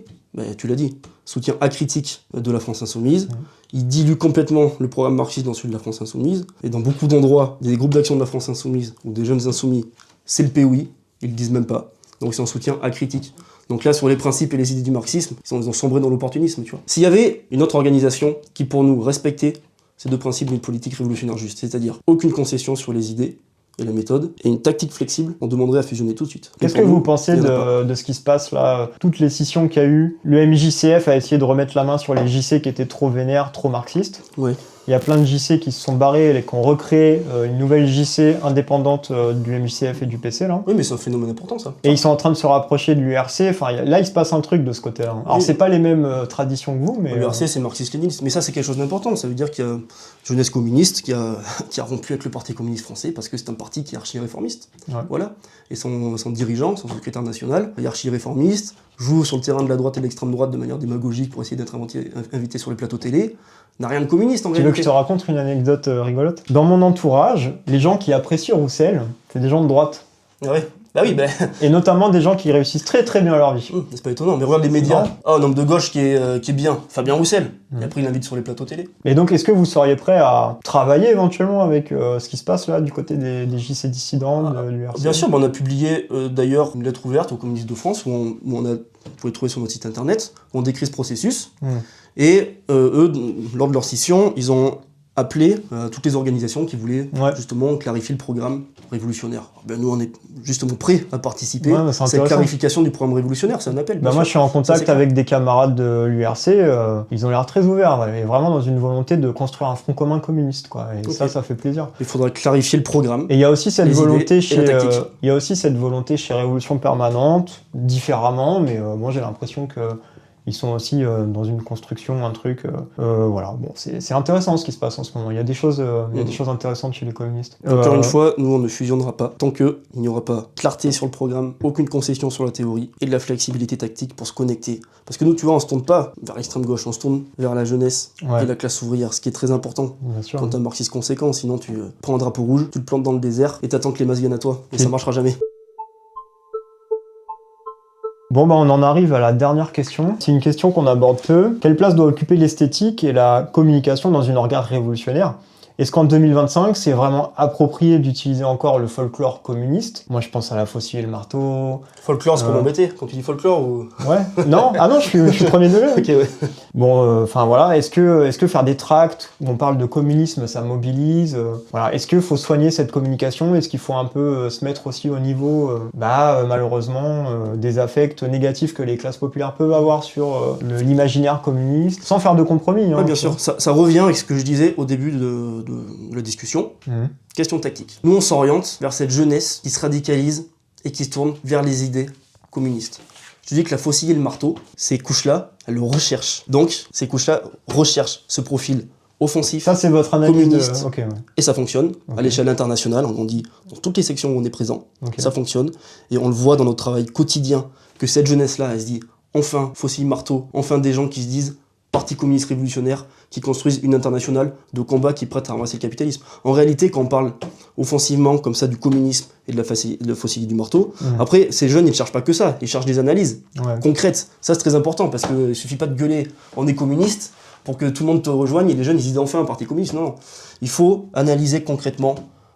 tu l'as dit, soutien acritique de la France insoumise, il dilue complètement le programme marxiste dans celui de la France insoumise, et dans beaucoup d'endroits, il y a des groupes d'action de la France insoumise, ou des jeunes insoumis, c'est le POI, ils le disent même pas, donc c'est un soutien acritique. Donc là, sur les principes et les idées du marxisme, ils ont sombré dans l'opportunisme, tu vois. S'il y avait une autre organisation qui, pour nous, respectait ces deux principes d'une politique révolutionnaire juste, c'est-à-dire aucune concession sur les idées et la méthode, et une tactique flexible, on demanderait à fusionner tout de suite. Qu'est-ce que vous pensez de ce qui se passe là, toutes les scissions qu'il y a eu? Le MJCF a essayé de remettre la main sur les JC qui étaient trop vénères, trop marxistes. Ouais. Il y a plein de JC qui se sont barrés et qui ont recréé une nouvelle JC indépendante du MJCF et du PC là. Oui, mais c'est un phénomène important ça. Et ils sont en train de se rapprocher de l'URC. Enfin, là, il se passe un truc de ce côté-là. Alors, c'est pas les mêmes traditions que vous, mais... L'URC, c'est marxiste-léniniste. Mais ça, c'est quelque chose d'important. Ça veut dire qu'il y a jeunesse communiste qui a rompu avec le Parti communiste français parce que c'est un parti qui est archi-réformiste. Ouais. Voilà. Et son dirigeant, son secrétaire national, est archi-réformiste, joue sur le terrain de la droite et de l'extrême droite de manière démagogique pour essayer d'être invité sur les plateaux télé. N'a rien de communiste en réalité. Tu veux que je te raconte une anecdote rigolote? Dans mon entourage, les gens qui apprécient Roussel, c'est des gens de droite. Ouais. Bah oui, Et notamment des gens qui réussissent très très bien leur vie. C'est pas étonnant, mais regarde les médias. Un homme de gauche qui est bien, Fabien Roussel. Et après, il l'invite sur les plateaux télé. Et donc, est-ce que vous seriez prêt à travailler éventuellement avec ce qui se passe là, du côté des JC dissidents, de l'URC? Bien sûr, on a publié d'ailleurs une lettre ouverte aux communistes de France, vous pouvez trouver sur notre site internet, où on décrit ce processus. Et eux, lors de leur scission, ils ont appelé toutes les organisations qui voulaient justement clarifier le programme révolutionnaire. Nous, on est justement prêts à participer à cette clarification du programme révolutionnaire, c'est un appel. Moi, je suis en contact avec des camarades de l'URC, ils ont l'air très ouverts, et vraiment dans une volonté de construire un front commun communiste, quoi. Et ça fait plaisir. Il faudra clarifier le programme. Et il y a aussi cette volonté chez Révolution Permanente, différemment, mais moi j'ai l'impression que ils sont aussi dans une construction, un truc... voilà, bon, c'est intéressant ce qui se passe en ce moment. Il y a des choses, des choses intéressantes chez les communistes. Encore une fois, nous, on ne fusionnera pas tant qu'il n'y aura pas clarté sur le programme, aucune concession sur la théorie et de la flexibilité tactique pour se connecter. Parce que nous, tu vois, on se tourne pas vers l'extrême gauche, on se tourne vers la jeunesse et la classe ouvrière, ce qui est très important. Quand t'es un marxiste conséquent, sinon tu prends un drapeau rouge, tu le plantes dans le désert et t'attends que les masses viennent à toi. Et ça marchera jamais. Bon, on en arrive à la dernière question. C'est une question qu'on aborde peu. Quelle place doit occuper l'esthétique et la communication dans une organe révolutionnaire? Est-ce qu'en 2025, c'est vraiment approprié d'utiliser encore le folklore communiste? Moi, je pense à la faucille et le marteau. Folklore, c'est pour m'embêter. Quand tu dis folklore ou... Ouais. Non. Ah non, je suis premier degré. Ok, ouais. Bon, voilà. Est-ce que faire des tracts où on parle de communisme, ça mobilise? Voilà. Est-ce qu'il faut soigner cette communication? Est-ce qu'il faut un peu se mettre aussi au niveau, malheureusement, des affects négatifs que les classes populaires peuvent avoir sur l'imaginaire communiste, sans faire de compromis? Ouais, bien sûr. Ça revient avec ce que je disais au début de la discussion. Question tactique. Nous, on s'oriente vers cette jeunesse qui se radicalise et qui se tourne vers les idées communistes. Je te dis que la faucille et le marteau, ces couches-là, elles le recherchent. Donc, ces couches-là recherchent ce profil offensif, ça, c'est votre analyse communiste. Et ça fonctionne à l'échelle internationale. On dit dans toutes les sections où on est présent, ça fonctionne. Et on le voit dans notre travail quotidien que cette jeunesse-là, elle se dit enfin, faucille, marteau, enfin des gens qui se disent parti communiste révolutionnaire, qui construisent une internationale de combat qui est prête à ramasser le capitalisme. En réalité, quand on parle offensivement comme ça du communisme et de la faucille du marteau, après, ces jeunes, ils ne cherchent pas que ça, ils cherchent des analyses concrètes. Ça, c'est très important, parce qu'il ne suffit pas de gueuler « on est communiste » pour que tout le monde te rejoigne et les jeunes, ils disent « enfin, un parti communiste ». Non, il faut analyser concrètement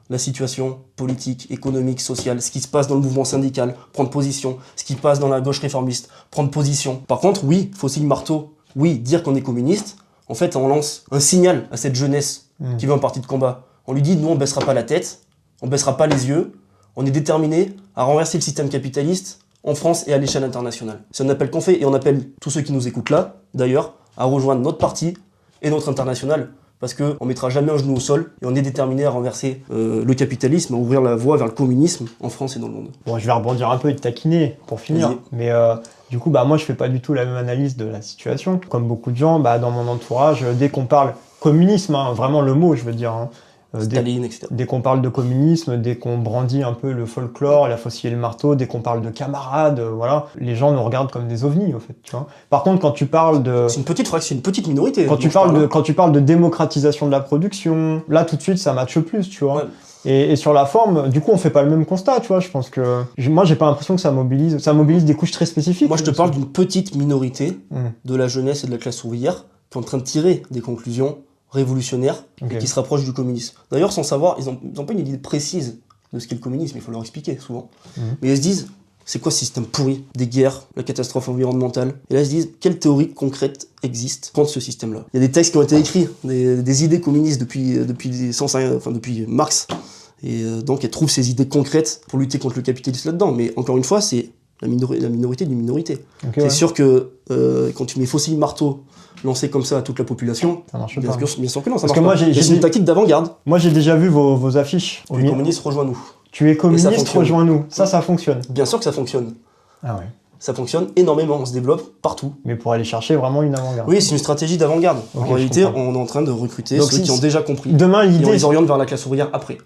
la situation politique, économique, sociale, ce qui se passe dans le mouvement syndical, prendre position, ce qui se passe dans la gauche réformiste, prendre position. Par contre, oui, faucille, marteau, oui, dire qu'on est communiste, en fait, on lance un signal à cette jeunesse qui veut un parti de combat. On lui dit, nous, on baissera pas la tête, on baissera pas les yeux, On est déterminé à renverser le système capitaliste en France et à l'échelle internationale. C'est un appel qu'on fait et on appelle tous ceux qui nous écoutent là, d'ailleurs, à rejoindre notre parti et notre international. Parce qu'on ne mettra jamais un genou au sol et on est déterminé à renverser le capitalisme, à ouvrir la voie vers le communisme en France et dans le monde. Bon, je vais rebondir un peu et te taquiner pour finir. Vas-y. Mais du coup, moi, je fais pas du tout la même analyse de la situation. Comme beaucoup de gens, dans mon entourage, dès qu'on parle communisme, hein, vraiment le mot, je veux dire, hein, Staline, etc. dès qu'on parle de communisme, dès qu'on brandit un peu le folklore, la faucille et le marteau, dès qu'on parle de camarades, voilà, les gens nous regardent comme des ovnis, au fait, tu vois. Par contre, quand tu parles de... C'est une petite fraction, une petite minorité. Quand tu parles de démocratisation de la production, là, tout de suite, ça matche plus, tu vois. Ouais. Et sur la forme, du coup, on fait pas le même constat, tu vois. Je pense que... Moi, j'ai pas l'impression que ça mobilise des couches très spécifiques. Moi, je te parle d'une petite minorité Hum. de la jeunesse et de la classe ouvrière qui est en train de tirer des conclusions révolutionnaires Ok. et qui se rapprochent du communisme. D'ailleurs, sans savoir, ils ont pas une idée précise de ce qu'est le communisme, il faut leur expliquer souvent. Mais ils se disent, c'est quoi ce système pourri, des guerres, la catastrophe environnementale? Et là, ils se disent, quelle théorie concrète existe contre ce système-là? Il y a des textes qui ont été écrits, des idées communistes depuis Marx. Et donc, elles trouvent ces idées concrètes pour lutter contre le capitalisme là-dedans. Mais encore une fois, c'est la minorité d'une minorité. Ok, C'est ouais. sûr que quand tu mets faucille marteau lancé comme ça à toute la population, Ça marche bien pas. sûr que non, ça Parce marche que moi, pas. j'ai- Et c'est une tactique d'avant-garde. Moi, j'ai déjà vu vos affiches. Les communistes, rejoins-nous. Tu es communiste, fonctionne. rejoins-nous. Ça fonctionne. Bien sûr que ça fonctionne. Ah ouais. Ça fonctionne énormément, on se développe partout. Mais pour aller chercher vraiment une avant-garde. Oui, c'est une stratégie d'avant-garde. Ok, En je réalité, comprends. on est en train de recruter Donc, ceux qui ont déjà compris. Demain, Et on l'idée, les oriente vers la classe ouvrière après.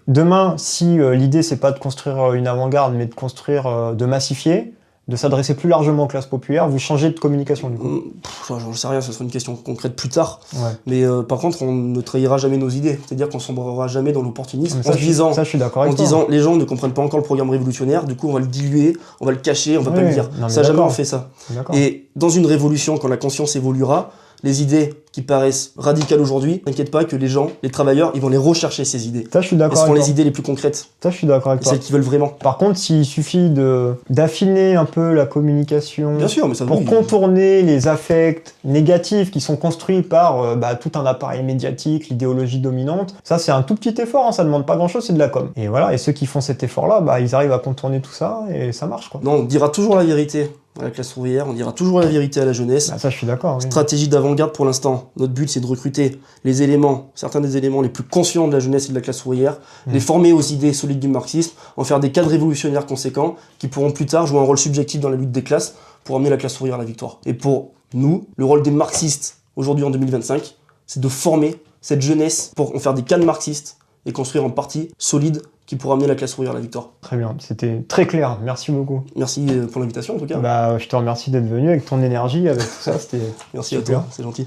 si l'idée, c'est pas de construire une avant-garde, mais de construire, de massifier, de s'adresser plus largement aux classes populaires, vous changez de communication, du coup. J'en sais rien, ce sera une question concrète plus tard. Ouais. Mais par contre, on ne trahira jamais nos idées. C'est-à-dire qu'on sombrera jamais dans l'opportunisme. Mais En se disant, ça, je suis d'accord en avec se toi. disant, les gens ne comprennent pas encore le programme révolutionnaire, du coup on va le diluer, on va le cacher, on va pas Ouais, le dire. non, mais Ça, jamais d'accord. on fait ça. D'accord. Et dans une révolution, quand la conscience évoluera, les idées qui paraissent radicales aujourd'hui, t'inquiète pas que les gens, les travailleurs, ils vont les rechercher ces idées. Ça, je suis Et d'accord ce seront avec les toi. idées les plus concrètes, Ça, je suis d'accord avec toi. celles qui veulent vraiment. Par contre, s'il suffit d'affiner un peu la communication Bien sûr, mais ça pour oui. contourner les affects négatifs qui sont construits par tout un appareil médiatique, l'idéologie dominante, ça c'est un tout petit effort, hein, ça demande pas grand-chose, c'est de la com. Et voilà, et ceux qui font cet effort-là, ils arrivent à contourner tout ça et ça marche, quoi. Non, on dira toujours la vérité à la classe ouvrière, on dira toujours la vérité à la jeunesse. Ça, je suis d'accord. Oui. Stratégie d'avant-garde pour l'instant. Notre but, c'est de recruter les éléments, certains des éléments les plus conscients de la jeunesse et de la classe ouvrière, les former aux idées solides du marxisme, en faire des cadres révolutionnaires conséquents qui pourront plus tard jouer un rôle subjectif dans la lutte des classes pour amener la classe ouvrière à la victoire. Et pour nous, le rôle des marxistes aujourd'hui en 2025, c'est de former cette jeunesse pour en faire des cadres marxistes et construire un parti solide qui pourra amener la classe ouvrière à la victoire. Très bien, c'était très clair, merci beaucoup. Merci pour l'invitation en tout cas. Je te remercie d'être venu avec ton énergie, avec tout ça, c'était Merci à super. toi, c'est gentil.